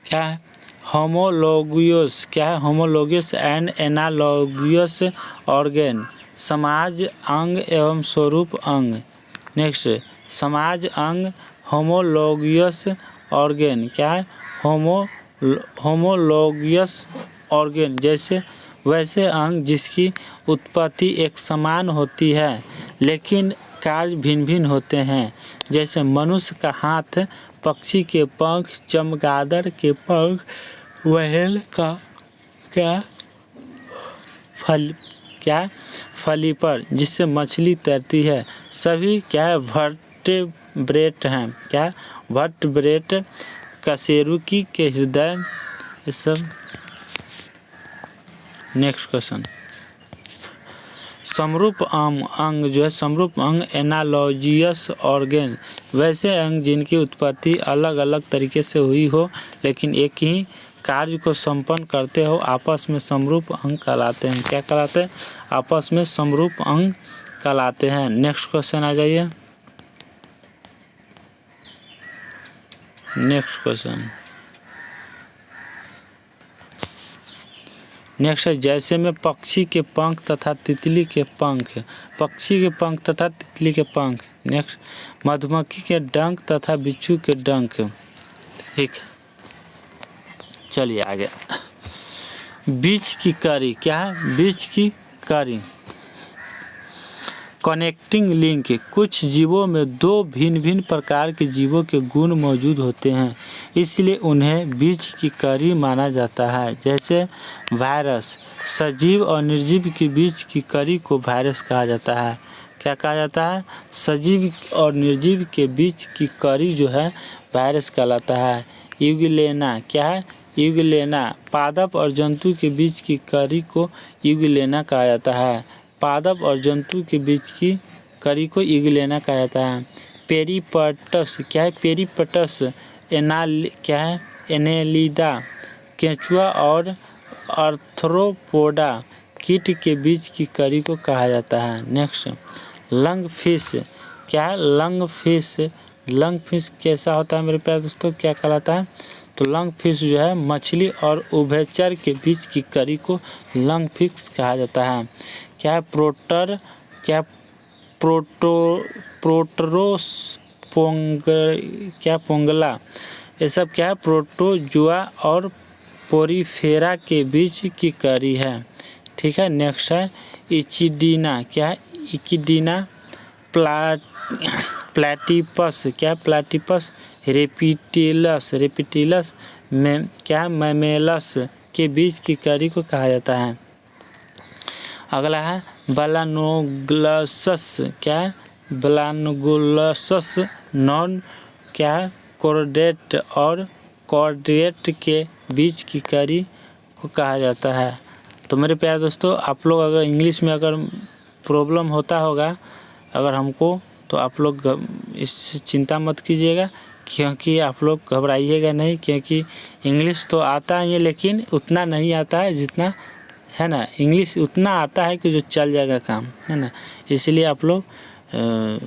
क्या है? होमोलोगस एंड एनालोगस ऑर्गेन, समाज अंग एवं स्वरूप अंग। नेक्स्ट, समाज अंग होमोलोगस ऑर्गेन क्या है? होमोलोगस ऑर्गेन वैसे अंग जिसकी उत्पत्ति एक समान होती है लेकिन कार्य भिन्न भिन्न होते हैं, जैसे मनुष्य का हाथ, पक्षी के पंख, चमगादड़ के पंख, व्हेल का फलीपर जिससे मछली तैरती है, सभी वर्टेब्रेट हैं। वर्टेब्रेट, कशेरुकी के हृदय, ये सब। नेक्स्ट क्वेश्चन, समरूप अंग एनालॉजियस ऑर्गेन, वैसे अंग जिनकी उत्पत्ति अलग अलग तरीके से हुई हो लेकिन एक ही कार्य को संपन्न करते हो, आपस में समरूप अंग कहलाते हैं। क्या कहलाते हैं? आपस में समरूप अंग कहलाते हैं। नेक्स्ट क्वेश्चन आ जाइए। नेक्स्ट क्वेश्चन नेक्स्ट है, जैसे में पक्षी के पंख तथा तितली के पंख। नेक्स्ट, मधुमक्खी के डंक तथा बिच्छू के डंक। ठीक, चलिए आगे। बीच की कड़ी क्या है? बीच की कड़ी, कनेक्टिंग लिंक। कुछ जीवों में दो भिन्न भिन्न प्रकार के जीवों के गुण मौजूद होते हैं, इसलिए उन्हें बीच की कड़ी माना जाता है। जैसे वायरस, सजीव और निर्जीव के बीच की कड़ी को वायरस कहा जाता है। क्या कहा जाता है? सजीव और निर्जीव के बीच की कड़ी जो है वायरस कहलाता है। यूगेलेना क्या है? यूगेलेना, पादप और जंतु के बीच की कड़ी को यूगेलेना कहा जाता है। पादप और जंतु के बीच की कड़ी को यूगेलेना कहा जाता है। पेरिपटस क्या है? पेरिपटस एनेलिडा, केंचुआ और आर्थ्रोपोडा कीट के बीच की कड़ी को कहा जाता है। नेक्स्ट, लंग फिश क्या है? लंग फिश कैसा होता है मेरे प्यारे दोस्तों? क्या कहलाता है? तो लंग फिश जो है मछली और उभयचर के बीच की कड़ी को लंग फिश कहा जाता है। क्या है? प्रोटोरोस पोंगला, ये सब क्या है? प्रोटोजुआ और पोरीफेरा के बीच की कड़ी है। ठीक है। नेक्स्ट है इचिडीना क्या है? इचिडीना प्लैटिपस क्या है? प्लैटिपस रेपिटिलस में क्या है? मैमेलस के बीच की कड़ी को कहा जाता है। अगला है बलानोग्लसस क्या है? बलानोग्लसस नॉन क्या है? कोर्डेट और कॉर्डेट के बीच की कड़ी को कहा जाता है। तो मेरे प्यारे दोस्तों, आप लोग अगर इंग्लिश में अगर प्रॉब्लम होता होगा अगर हमको, तो आप लोग इससे चिंता मत कीजिएगा, क्योंकि आप लोग घबराइएगा नहीं, क्योंकि इंग्लिश तो आता है लेकिन उतना नहीं आता है जितना है ना। इंग्लिश उतना आता है कि जो चल जाएगा काम, है ना। इसलिए आप लोग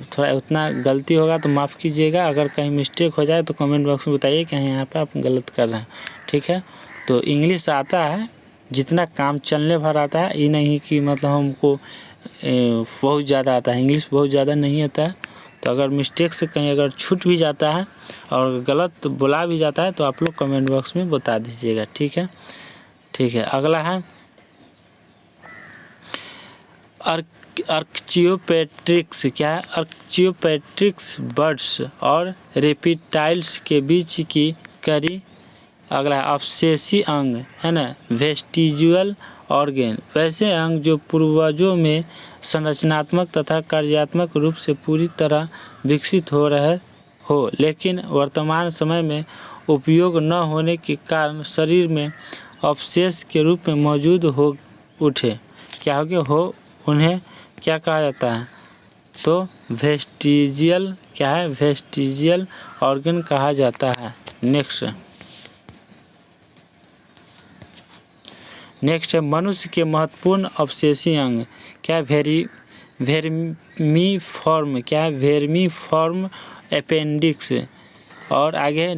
थोड़ा उतना गलती होगा तो माफ़ कीजिएगा। अगर कहीं मिस्टेक हो जाए तो कमेंट बॉक्स में बताइए कि यहाँ पे आप गलत कर रहे हैं। ठीक है। तो इंग्लिश आता है जितना काम चलने भर आता है, ये नहीं कि मतलब हमको बहुत ज़्यादा आता है, इंग्लिश बहुत ज़्यादा नहीं आता है। तो अगर मिस्टेक से कहीं अगर छूट भी जाता है और गलत बोला भी जाता है तो आप लोग कमेंट बॉक्स में बता दीजिएगा, ठीक है। ठीक है, अगला है आर्चियोपेट्रिक्स। क्या है? आर्चियोपेट्रिक्स बर्ड्स और रेप्टाइल्स के बीच की कड़ी। अगला है अवशेषी अंग, है ना, वेस्टिजुअल ऑर्गेन, वैसे अंग जो पूर्वजों में संरचनात्मक तथा कार्यात्मक रूप से पूरी तरह विकसित हो रहे हो, लेकिन वर्तमान समय में उपयोग न होने के कारण शरीर में अवशेष के रूप में मौजूद हो उठे। क्या हो उन्हें क्या कहा जाता है? तो वेस्टिजियल, क्या है? वेस्टिजियल ऑर्गन कहा जाता है। नेक्स्ट है मनुष्य के महत्वपूर्ण अवशेषी अंग। क्या है? वेर्मीफॉर्म, क्या है? वेर्मीफॉर्म अपेंडिक्स। और आगे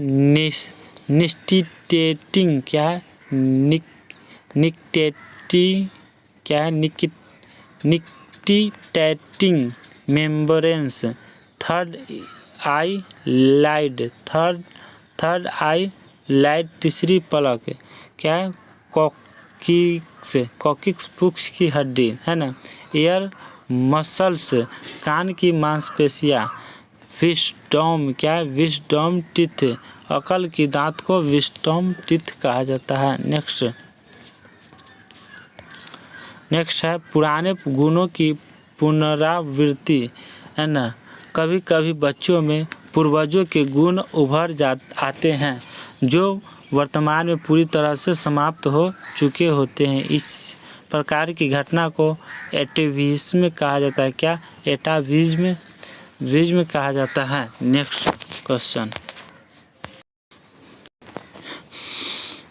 निस्टिटेटिंग, क्या है? निक्टेटी, क्या है? Nictitating membranes. थर्ड आई लाइड, थर्ड आई लाइड, तीसरी पलक। क्या है? कॉकिक्स पुक्ष की हड्डी, है ना। ईयर मसल्स, कान की मांसपेशियाँ। विस्डम, क्या है? विस्डम टीथ, अकल की दांत को विस्डम टीथ कहा जाता है। नेक्स्ट है पुराने गुणों की पुनरावृत्ति, है ना। कभी कभी बच्चों में पूर्वजों के गुण उभर आते हैं जो वर्तमान में पूरी तरह से समाप्त हो चुके होते हैं। इस प्रकार की घटना को एटाविज्म कहा जाता है। क्या? एटाविज्म कहा जाता है। नेक्स्ट क्वेश्चन,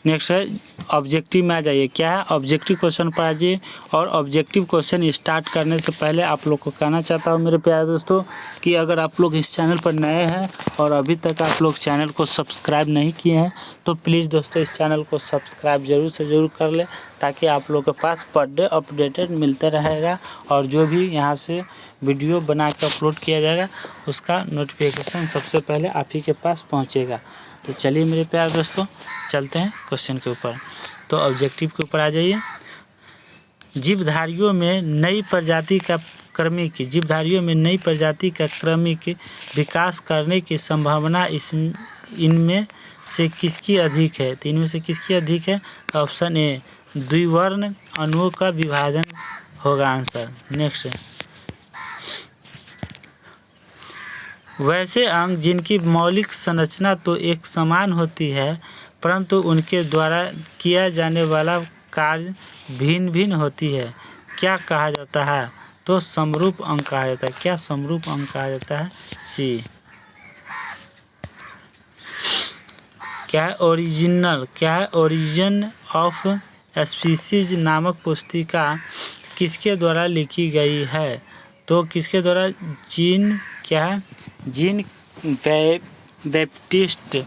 नेक्स्ट है ऑब्जेक्टिव में आ जाइए। क्या है? ऑब्जेक्टिव क्वेश्चन पर आ जाइए। और ऑब्जेक्टिव क्वेश्चन स्टार्ट करने से पहले आप लोग को कहना चाहता हूँ मेरे प्यारे दोस्तों कि अगर आप लोग इस चैनल पर नए हैं और अभी तक आप लोग चैनल को सब्सक्राइब नहीं किए हैं तो प्लीज़ दोस्तों इस चैनल को सब्सक्राइब ज़रूर से ज़रूर कर लें, ताकि आप लोग के पास पर डे अपडेटेड मिलता रहेगा और जो भी यहाँ से वीडियो बना के अपलोड किया जाएगा उसका नोटिफिकेशन सबसे पहले आप ही के पास पहुँचेगा। तो चलिए मेरे प्यारे दोस्तों चलते हैं क्वेश्चन के ऊपर। तो ऑब्जेक्टिव के ऊपर आ जाइए। जीवधारियों में नई प्रजाति का क्रमिक विकास करने की संभावना इनमें से किसकी अधिक है? तो इनमें से किसकी अधिक है? तो ऑप्शन ए द्विवर्ण अणुओं का विभाजन होगा आंसर। नेक्स्ट, वैसे अंग जिनकी मौलिक संरचना तो एक समान होती है परंतु उनके द्वारा किया जाने वाला कार्य भिन्न भिन्न होती है, क्या कहा जाता है? तो समरूप अंग कहा जाता है। क्या? समरूप अंग कहा जाता है। सी। क्या है? ओरिजिनल, क्या है? ओरिजिन ऑफ स्पीसीज नामक पुस्तिका किसके द्वारा लिखी गई है? तो किसके द्वारा? जीन, क्या है? Jean Baptiste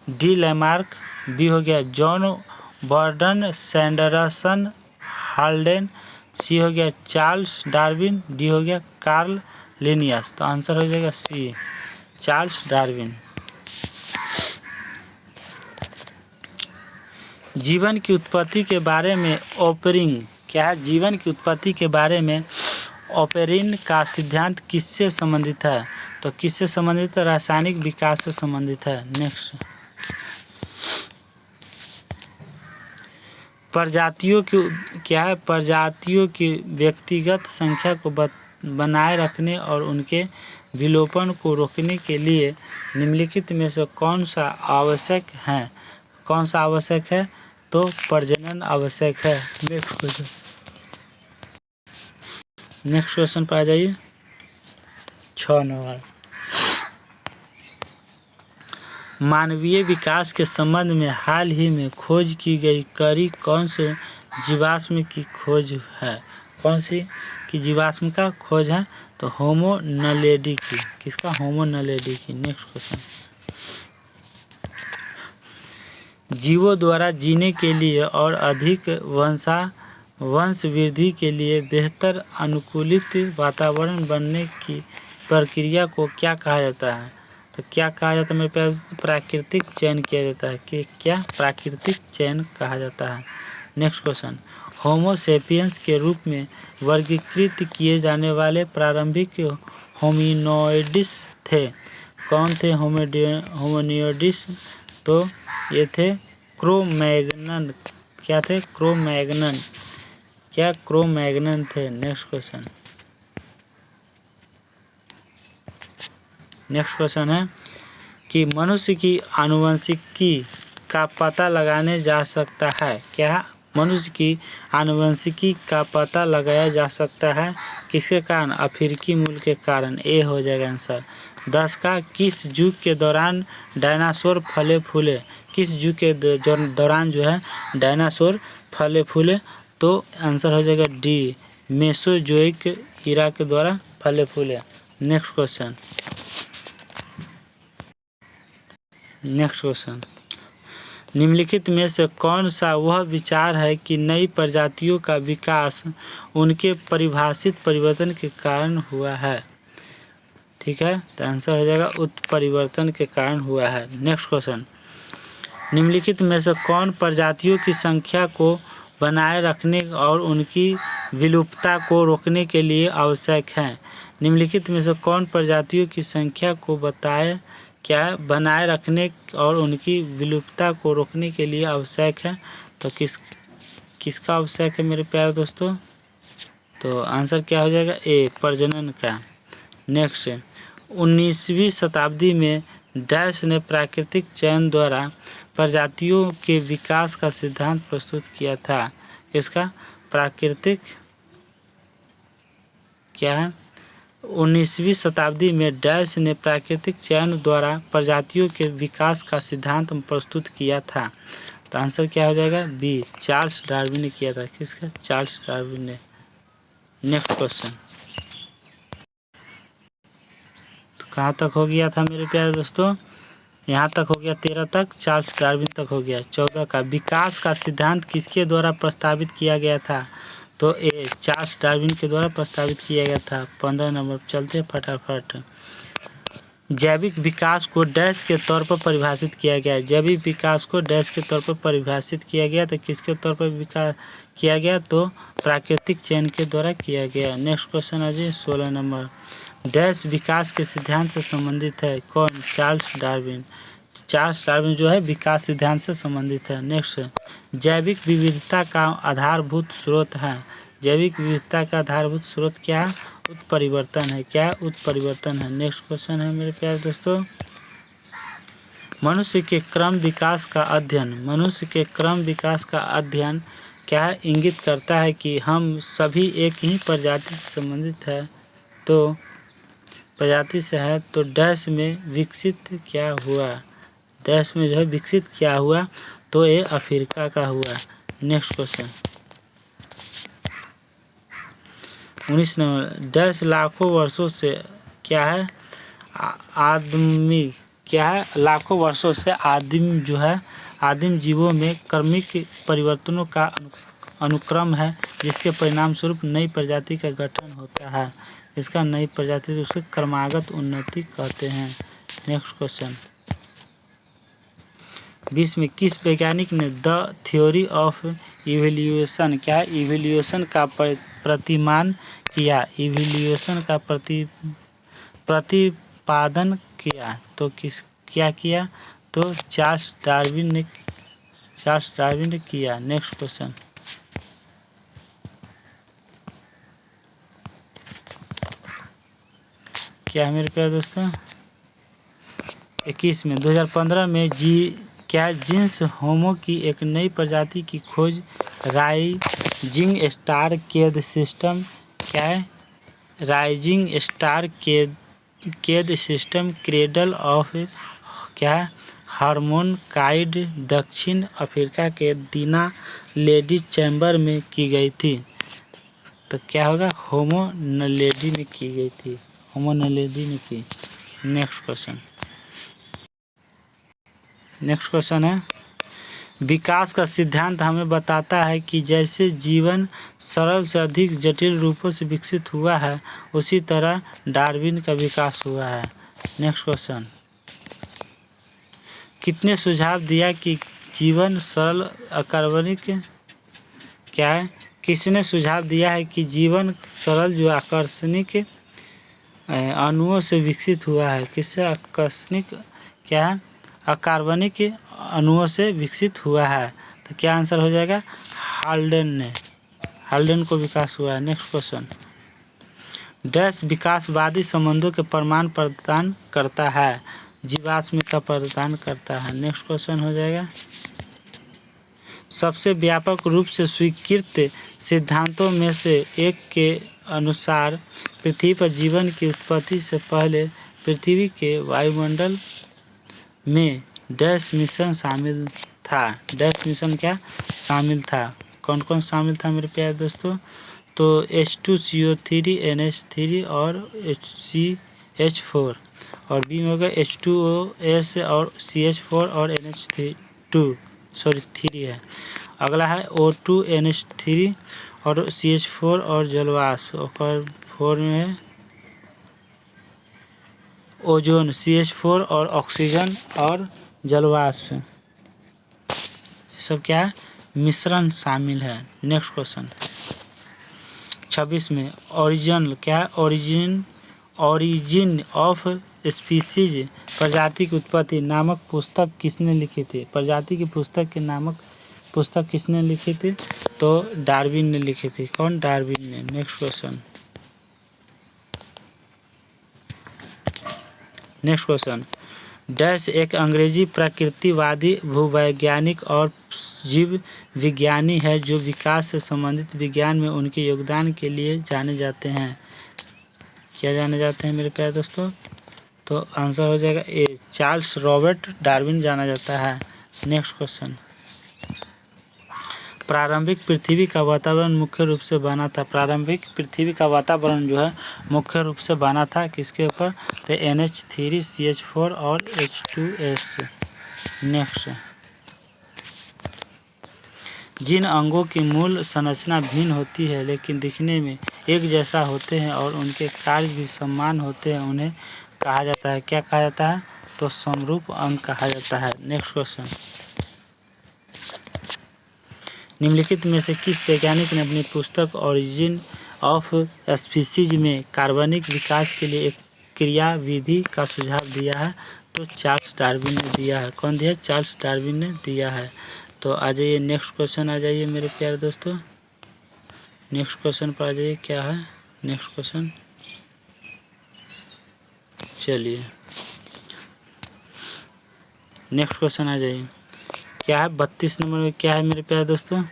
de Lamarck. B हो गया John Burdon Sanderson Haldane. C हो गया चार्ल्स डार्विन। डी हो गया कार्ल लिनियस। तो आंसर हो जाएगा सी, चार्ल्स डार्विन। जीवन की उत्पत्ति के बारे में ओपरिंग, क्या है? जीवन की उत्पत्ति के बारे में ओपेरिन का सिद्धांत किससे संबंधित है? तो किससे संबंधित है? रासायनिक विकास से संबंधित है। नेक्स्ट, प्रजातियों की, क्या है? प्रजातियों की व्यक्तिगत संख्या को बनाए रखने और उनके विलोपन को रोकने के लिए निम्नलिखित में से कौन सा आवश्यक है? कौन सा आवश्यक है? तो प्रजनन आवश्यक है। नेक्स्ट क्वेश्चन पर आ जाइए। 6 नंबर, मानवीय विकास के संबंध में हाल ही में खोज की गई कड़ी कौन से जीवाश्म की खोज है? कौन सी की जीवाश्म का खोज है? तो होमो नलेडी की। किसका? होमो नलेडी की। नेक्स्ट क्वेश्चन, जीवों द्वारा जीने के लिए और अधिक वंश वृद्धि के लिए बेहतर अनुकूलित वातावरण बनने की प्रक्रिया को क्या कहा जाता है? तो क्या कहा जाता है मेरे पास? प्राकृतिक चयन किया जाता है। कि क्या? प्राकृतिक चयन कहा जाता है। नेक्स्ट क्वेश्चन, होमो सेपियंस के रूप में वर्गीकृत किए जाने वाले प्रारंभिक होमिनोइड्स थे। कौन थे होमिनोइड्स? तो ये थे क्रो-मैग्नन। क्या थे? क्रो-मैग्नन। क्या? क्रो-मैग्नन थे। नेक्स्ट क्वेश्चन है कि मनुष्य की आनुवंशिकी का पता लगाने जा सकता है। क्या? मनुष्य की आनुवंशिकी का पता लगाया जा सकता है किसके कारण? अफ्रीकी मूल के कारण। ए हो जाएगा आंसर। 10 का किस युग के दौरान डायनासोर फले फूले? किस युग के दौरान जो है डायनासोर फले फूले? तो आंसर हो जाएगा डी, मेसोजोइक ईरा के द्वारा फले फूले। नेक्स्ट क्वेश्चन, निम्नलिखित में से कौन सा वह विचार है कि नई प्रजातियों का विकास उनके परिभाषित परिवर्तन के कारण हुआ है? ठीक है, तो आंसर हो जाएगा उत्परिवर्तन के कारण हुआ है। नेक्स्ट क्वेश्चन, निम्नलिखित में से कौन प्रजातियों की संख्या को बनाए रखने और उनकी विलुप्तता को रोकने के लिए आवश्यक है? निम्नलिखित में से कौन प्रजातियों की संख्या को बनाए रखने और उनकी विलुप्तता को रोकने के लिए आवश्यक है? तो किसका आवश्यक है मेरे प्यारे दोस्तों? तो आंसर क्या हो जाएगा? ए, प्रजनन का। नेक्स्ट, 19वीं शताब्दी में डैश ने प्राकृतिक चयन द्वारा प्रजातियों के विकास का सिद्धांत प्रस्तुत किया था। किसका? प्राकृतिक। क्या है? 19वीं शताब्दी में डैश ने प्राकृतिक चयन द्वारा प्रजातियों के विकास का सिद्धांत प्रस्तुत किया था। तो आंसर क्या हो जाएगा? बी, चार्ल्स डार्विन ने किया था। किसका? चार्ल्स डार्विन ने। नेक्स्ट क्वेश्चन, तो कहाँ तक हो गया था मेरे प्यारे दोस्तों? यहाँ तक हो गया 13 तक, चार्ल्स डार्विन तक हो गया। 14 का विकास का सिद्धांत किसके द्वारा प्रस्तावित किया गया था? तो ए, चार्ल्स डार्विन के द्वारा प्रस्तावित किया गया था। 15 नंबर चलते फटाफट। जैविक विकास को डैश के तौर पर परिभाषित किया गया। जैविक विकास को डैश के तौर पर परिभाषित किया गया। तो किसके तौर पर विकास किया गया? तो प्राकृतिक चयन के द्वारा किया गया। नेक्स्ट क्वेश्चन है जी 16 नंबर, डैश विकास के सिद्धांत से संबंधित है। कौन? Charles Darwin. चार्ल्स डार्विन जो है विकास सिद्धांत से संबंधित है। नेक्स्ट, जैविक विविधता का आधारभूत स्रोत है। जैविक विविधता का आधारभूत स्रोत क्या है? उत्परिवर्तन है। क्या? उत्परिवर्तन है। नेक्स्ट क्वेश्चन है मेरे प्यारे दोस्तों, मनुष्य के क्रम विकास का अध्ययन। मनुष्य के क्रम विकास का अध्ययन क्या है? इंगित करता है कि हम सभी एक ही प्रजाति से संबंधित है। तो प्रजाति से है तो डैश में विकसित क्या हुआ? डैश में जो है विकसित क्या हुआ? तो ये अफ्रीका का हुआ। नेक्स्ट क्वेश्चन, 19 नंबर, डैश लाखों वर्षों से क्या है? आदमी। क्या है? लाखों वर्षों से आदिम जो है आदिम जीवों में क्रमिक परिवर्तनों का अनुक्रम है, जिसके परिणाम स्वरूप नई प्रजाति का गठन होता है। इसका नई प्रजाति उसके क्रमागत उन्नति कहते हैं। नेक्स्ट क्वेश्चन, 20 में किस वैज्ञानिक ने द थ्योरी ऑफ इवोल्यूशन क्या है? इवोल्यूशन का प्रतिमान किया। इवोल्यूशन का प्रतिपादन किया। तो क्या किया? तो चार्ल्स डार्विन ने किया। नेक्स्ट क्वेश्चन, क्या है मेरे प्यारे दोस्तों? 21 में 2015 में क्या जीन्स होमो की एक नई प्रजाति की खोज राइजिंग स्टार केद सिस्टम क्या है? राइजिंग स्टार केद सिस्टम क्रेडल ऑफ क्या है? हार्मोनकाइड दक्षिण अफ्रीका के दीना लेडी चैम्बर में की गई थी। तो क्या होगा? होमो नलेडी में की गई थी। होमो नलेडी ने की। नेक्स्ट क्वेश्चन है विकास का सिद्धांत हमें बताता है कि जैसे जीवन सरल से अधिक जटिल रूपों से विकसित हुआ है, उसी तरह डार्विन का विकास हुआ है। नेक्स्ट क्वेश्चन, कितने सुझाव दिया कि जीवन सरल अकार्बनिक क्या है? किसने सुझाव दिया है कि जीवन सरल जो आकर्षणिक अणुओं से विकसित हुआ है? किससे? आकर्षणिक क्या है? अकार्बनिक अणुओं से विकसित हुआ है। तो क्या आंसर हो जाएगा? हाल्डेन ने, हाल्डेन को विकास हुआ है। नेक्स्ट क्वेश्चन, डैश विकासवादी संबंधों के प्रमाण प्रदान करता है? जीवाश्म का प्रदान करता है। नेक्स्ट क्वेश्चन हो जाएगा, सबसे व्यापक रूप से स्वीकृत सिद्धांतों में से एक के अनुसार पृथ्वी पर जीवन की उत्पत्ति से पहले पृथ्वी के वायुमंडल में डैश मिशन शामिल था। डैश मिशन क्या शामिल था? कौन कौन शामिल था मेरे प्यारे दोस्तों? तो H2CO3, NH3 और HCH4, और बी में होगा H2OS और CH4 और NH3 है। अगला है O2, NH3 और CH4 और जलवाष्प, और 4 में है ओजोन, CH4 और ऑक्सीजन और जलवाष्प। ये सब क्या है? मिश्रण शामिल है। नेक्स्ट क्वेश्चन 26 में ओरिजिन क्या है? ओरिजिन ऑफ स्पीसीज, प्रजाति की उत्पत्ति नामक पुस्तक किसने लिखी थी? प्रजाति की पुस्तक के नामक पुस्तक किसने लिखी थी? तो डार्विन ने लिखी थी। कौन? डार्विन ने। नेक्स्ट क्वेश्चन, डैश एक अंग्रेजी प्रकृतिवादी भूवैज्ञानिक और जीव विज्ञानी है जो विकास से संबंधित विज्ञान में उनके योगदान के लिए जाने जाते हैं। क्या जाने जाते हैं मेरे प्यारे दोस्तों? तो आंसर हो जाएगा ए, चार्ल्स रॉबर्ट डार्विन जाना जाता है। नेक्स्ट क्वेश्चन, प्रारंभिक पृथ्वी का वातावरण मुख्य रूप से बना था। प्रारंभिक पृथ्वी का वातावरण जो है मुख्य रूप से बना था किसके ऊपर? तो NH3, CH4 और H2S। नेक्स्ट, जिन अंगों की मूल संरचना भिन्न होती है लेकिन दिखने में एक जैसा होते हैं और उनके कार्य भी समान होते हैं, उन्हें कहा जाता है? क्या कहा जाता है? तो समरूप अंग कहा जाता है। नेक्स्ट क्वेश्चन, निम्नलिखित में से किस वैज्ञानिक ने अपनी पुस्तक ओरिजिन ऑफ स्पीसीज में कार्बनिक विकास के लिए एक क्रियाविधि का सुझाव दिया है? तो चार्ल्स डार्विन ने दिया है। कौन दिया? चार्ल्स डार्विन ने दिया है। तो आ जाइए नेक्स्ट क्वेश्चन, आ जाइए मेरे प्यारे दोस्तों, नेक्स्ट क्वेश्चन पर आ जाइए। क्या है नेक्स्ट क्वेश्चन? चलिए नेक्स्ट क्वेश्चन आ जाइए। क्या है 32 नंबर में? क्या है मेरे प्यारे दोस्तों?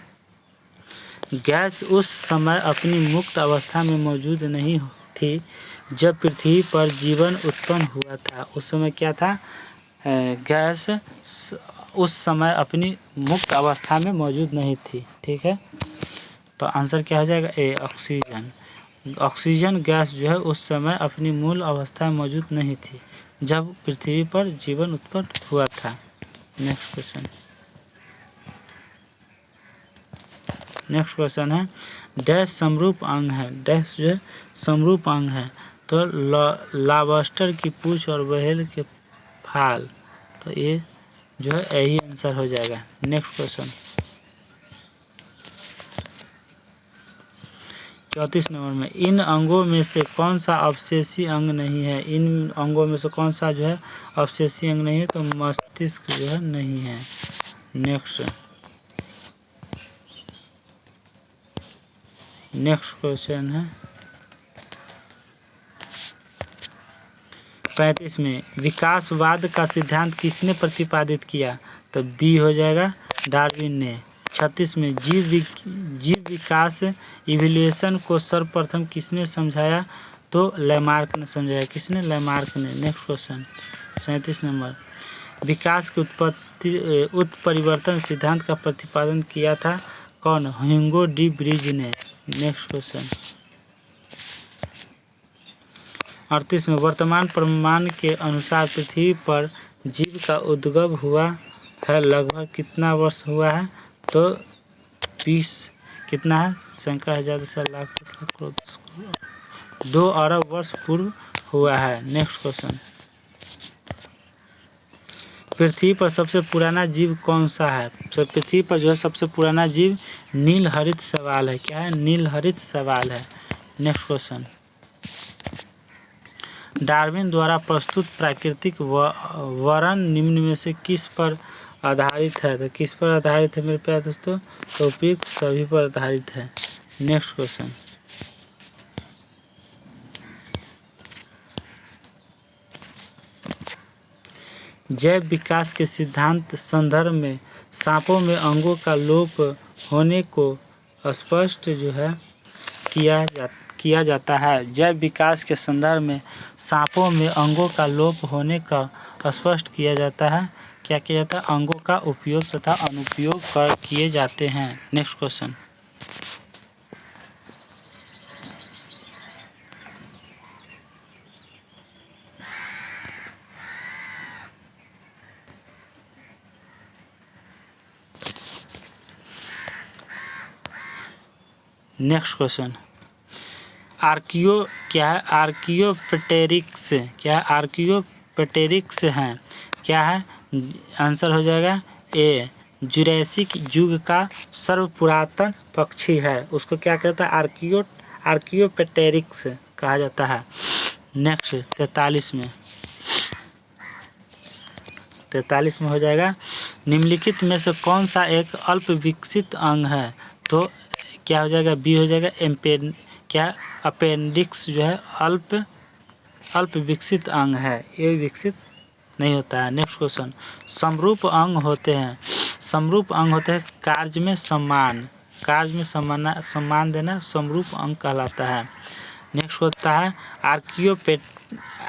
गैस उस समय अपनी मुक्त अवस्था में मौजूद नहीं थी जब पृथ्वी पर जीवन उत्पन्न हुआ था। उस समय क्या था? गैस उस समय अपनी मुक्त अवस्था में मौजूद नहीं थी। ठीक है, तो आंसर क्या हो जाएगा? ए, ऑक्सीजन। ऑक्सीजन गैस जो है उस समय अपनी मूल अवस्था में मौजूद नहीं थी जब पृथ्वी पर जीवन उत्पन्न हुआ था। नेक्स्ट क्वेश्चन, नेक्स्ट क्वेश्चन है, डैश समरूप अंग है? डैश जो है समरूप अंग है। तो लॉबस्टर की पूंछ और व्हेल के फाल, तो ये जो है यही आंसर हो जाएगा। नेक्स्ट क्वेश्चन 34 नंबर में, इन अंगों में से कौन सा अवशेषी अंग नहीं है? इन अंगों में से कौन सा जो है अवशेषी अंग नहीं है? तो मस्तिष्क जो है नहीं है। नेक्स्ट क्वेश्चन है 35 में, विकासवाद का सिद्धांत किसने प्रतिपादित किया? तो बी हो जाएगा, डार्विन ने। 36 में, जीव विकास इवोल्यूशन को सर्वप्रथम किसने समझाया? तो लैमार्क ने समझाया। किसने? लैमार्क ने। नेक्स्ट क्वेश्चन 37 नंबर, विकास के उत्परिवर्तन सिद्धांत का प्रतिपादन किया था कौन? ह्यूगो डी ब्रिज ने। नेक्स्ट क्वेश्चन 38 में, वर्तमान प्रमाण के अनुसार पृथ्वी पर जीव का उद्भव हुआ है लगभग कितना वर्ष हुआ है? तो 20 कितना है? सैकड़ों हजार दस लाख 2 अरब वर्ष पूर्व हुआ है। नेक्स्ट क्वेश्चन, पृथ्वी पर सबसे पुराना जीव कौन सा है? तो पृथ्वी पर जो है सबसे पुराना जीव नीलहरित शैवाल है। क्या है? नीलहरित शैवाल है। नेक्स्ट क्वेश्चन, डार्विन द्वारा प्रस्तुत प्राकृतिक वर्णन निम्न में से किस पर आधारित है? तो किस पर आधारित है मेरे प्यारे दोस्तों? तो उपयुक्त सभी पर आधारित है। नेक्स्ट क्वेश्चन, जैव विकास के सिद्धांत संदर्भ में सांपों में अंगों का लोप होने को स्पष्ट जो है किया जाता है। जैव विकास के संदर्भ में सांपों में अंगों का लोप होने का स्पष्ट किया जाता है। क्या किया जाता है? अंगों का उपयोग तथा अनुपयोग किए जाते हैं। नेक्स्ट क्वेश्चन, नेक्स्ट क्वेश्चन, क्या है? आर्कियोप्टेरिक्स क्या है? आर्कियोप्टेरिक्स हैं। क्या है? आंसर हो जाएगा ए, जुरैसिक युग का सर्वपुरातन पक्षी है। उसको क्या कहता है? आर्कियोप्टेरिक्स कहा जाता है। नेक्स्ट 43 में हो जाएगा, निम्नलिखित में से कौन सा एक अल्प विकसित अंग है? तो क्या हो जाएगा? बी हो जाएगा क्या? अपेंडिक्स जो है अल्प विकसित अंग है, ये विकसित नहीं होता है। नेक्स्ट क्वेश्चन, समरूप अंग होते हैं कार्य में सम्मान देना समरूप अंग कहलाता है। नेक्स्ट होता है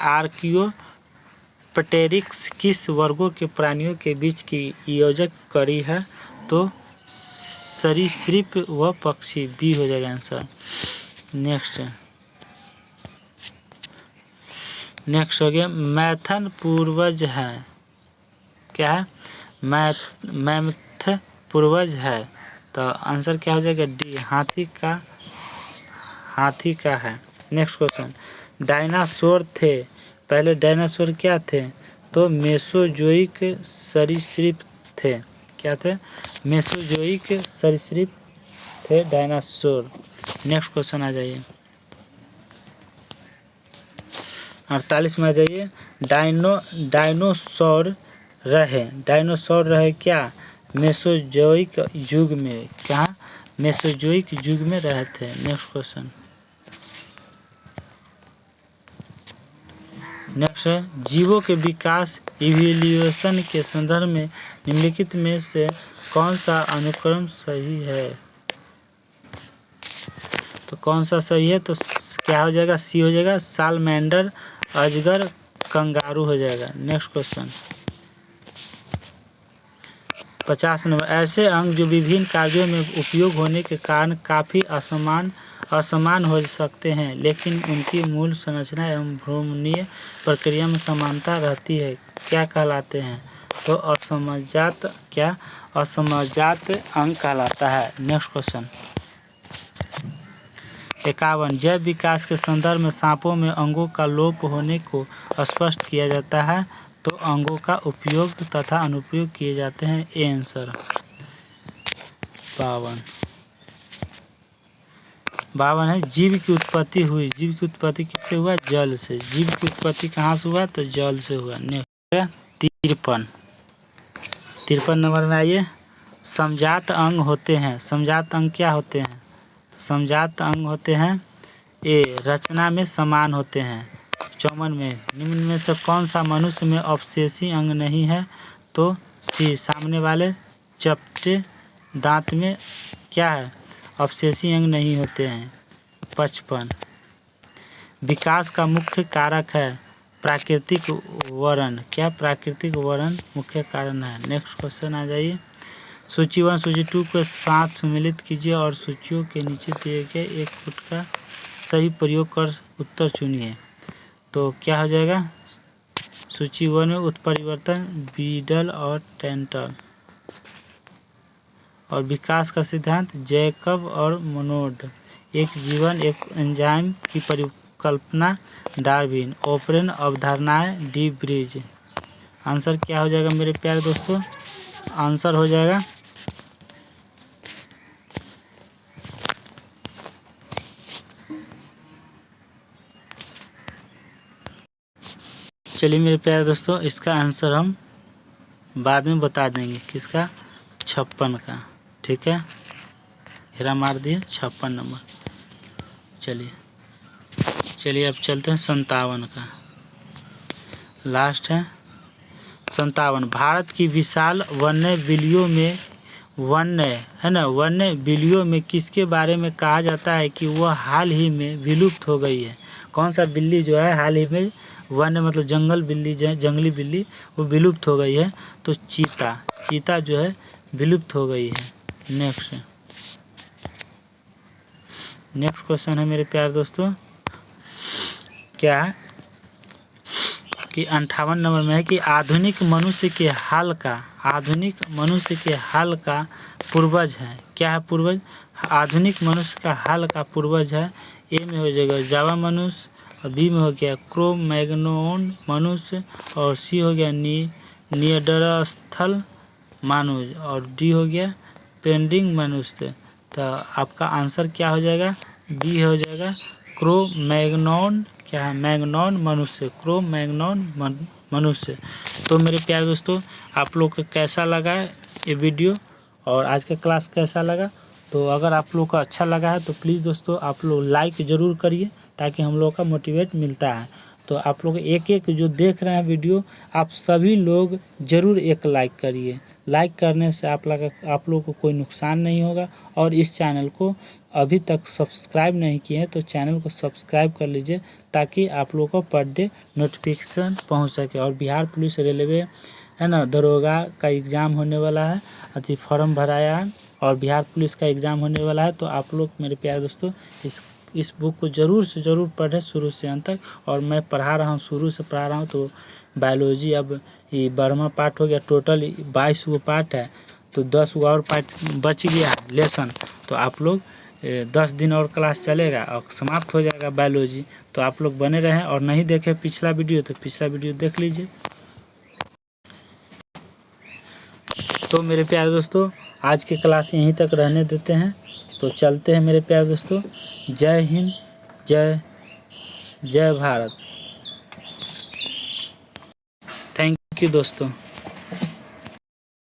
आर्कियोप्टेरिक्स किस वर्गों के प्राणियों के बीच की योजक कड़ी है? तो सरीसृप व पक्षी, बी हो जाएगा आंसर। नेक्स्ट हो गया, मैथन पूर्वज है। क्या है? मैमथ पूर्वज है। तो आंसर क्या हो जाएगा? डी, हाथी का है। नेक्स्ट क्वेश्चन, डायनासोर थे, पहले डायनासोर क्या थे? तो मेसोजोइक सरीसृप थे। क्या थे? मेसोजोइक सरीसृप थे डायनासोर। नेक्स्ट क्वेश्चन आ जाइए 48 में आ जाइए, डायनासोर रहे क्या? मेसोजोइक युग में। क्या? मेसोजोइक युग में रहे थे। नेक्स्ट क्वेश्चन, नेक्स्ट है, जीवों के विकास इवोल्यूशन के संदर्भ में निम्नलिखित में से कौन सा अनुक्रम सही है? तो कौन सा सही है? तो क्या हो जाएगा? सी हो जाएगा, सालमैंडर, अजगर, कंगारू हो जाएगा। नेक्स्ट क्वेश्चन 50 नंबर, ऐसे अंग जो विभिन्न कार्यों में उपयोग होने के कारण काफ़ी असमान हो सकते हैं लेकिन उनकी मूल संरचना एवं भ्रूणीय प्रक्रिया में समानता रहती है, क्या कहलाते हैं? तो असमजात अंग कहलाता है। नेक्स्ट क्वेश्चन 51, जैव विकास के संदर्भ में सांपों में अंगों का लोप होने को स्पष्ट किया जाता है तो अंगों का उपयोग तथा अनुपयोग किए जाते हैं। A answer. 52 है, जीव की उत्पत्ति किससे हुआ? जल से। जीव की उत्पत्ति कहाँ से हुआ? तो जल से हुआ। नेक्स्ट 53 नंबर में आइए, समजात अंग होते हैं। समजात अंग क्या होते हैं? समजात अंग होते हैं ए, रचना में समान होते हैं। 54 में, निम्न में से कौन सा मनुष्य में अपशेषी अंग नहीं है? तो सी, सामने वाले चपटे दांत में क्या है? अपशेषी अंग नहीं होते हैं। 55, विकास का मुख्य कारक है प्राकृतिक वर्ण। क्या? प्राकृतिक वर्ण मुख्य कारण है। नेक्स्ट क्वेश्चन आ जाइए, सूची 1 सूची 2 के साथ सम्मिलित कीजिए और सूचियों के नीचे दिए गए एक फुट का सही प्रयोग कर उत्तर चुनिए। तो क्या हो जाएगा? सूची 1 में उत्परिवर्तन, बीडल और टेंटल। और विकास का सिद्धांत जैकब और मोनोड। एक जीवन एक एंजाइम की परिकल्पना डार्विन। ओपरेन अवधारणाएं डी ब्रिज। आंसर क्या हो जाएगा मेरे प्यारे दोस्तों? आंसर हो जाएगा चलिए मेरे प्यारे दोस्तों, इसका आंसर हम बाद में बता देंगे। किसका? 56 का। ठीक है, घेरा मार दिए 56 नंबर। चलिए अब चलते हैं 57 का। लास्ट है 57। भारत की विशाल वन्य बिल्लियों में वन्य बिल्लियों में किसके बारे में कहा जाता है कि वह हाल ही में विलुप्त हो गई है? कौन सा बिल्ली जो है हाल ही में, वन्य मतलब जंगली बिल्ली, वो विलुप्त हो गई है? तो चीता जो है विलुप्त हो गई है। नेक्स्ट क्वेश्चन है मेरे प्यारे दोस्तों, क्या कि 58 नंबर में है कि आधुनिक मनुष्य के हाल का पूर्वज है। क्या है पूर्वज? आधुनिक मनुष्य का हाल का पूर्वज है। ए में हो जाएगा जावा मनुष्य, और बी में हो गया क्रो मैग्नोन मनुष्य, और सी हो गया निएंडरथल मनुष्य, और डी हो गया पेंडिंग मनुष्य। तो आपका आंसर क्या हो जाएगा? बी हो जाएगा क्रो मैग्नोन। क्या है? मैग्नोन मनुष्य, क्रो मैग्नोन मनुष्य। तो मेरे प्यारे दोस्तों, आप लोग को कैसा लगा ये वीडियो और आज का क्लास कैसा लगा? तो अगर आप लोग को अच्छा लगा है तो प्लीज़ दोस्तों आप लोग लाइक ज़रूर करिए, ताकि हम लोग का मोटिवेट मिलता है। तो आप लोग एक जो देख रहे हैं वीडियो, आप सभी लोग ज़रूर एक लाइक करिए। लाइक करने से आप लोग को कोई नुकसान नहीं होगा। और इस चैनल को अभी तक सब्सक्राइब नहीं किए हैं तो चैनल को सब्सक्राइब कर लीजिए, ताकि आप लोग को पर डे नोटिफिकेशन पहुंच सके। और बिहार पुलिस रेलवे है ना, दरोगा का एग्ज़ाम होने वाला है, फॉर्म भराया है, और बिहार पुलिस का एग्ज़ाम होने वाला है। तो आप लोग मेरे प्यारे दोस्तों इस बुक को ज़रूर से ज़रूर पढ़ें शुरू से अंत तक। और मैं पढ़ा रहा हूँ, शुरू से पढ़ा रहा हूँ। तो बायोलॉजी अब ये 12वां पार्ट हो गया। टोटल 22 गो पार्ट है, तो 10 गो और पार्ट बच गया है लेसन। तो आप लोग 10 दिन और क्लास चलेगा और समाप्त हो जाएगा बायोलॉजी। तो आप लोग बने रहें, और नहीं देखे पिछला वीडियो तो पिछला वीडियो देख लीजिए। तो मेरे प्यारे दोस्तों, आज की क्लास यहीं तक रहने देते हैं। तो चलते हैं मेरे प्यारे दोस्तों। जय हिंद, जय भारत। थैंक यू दोस्तों।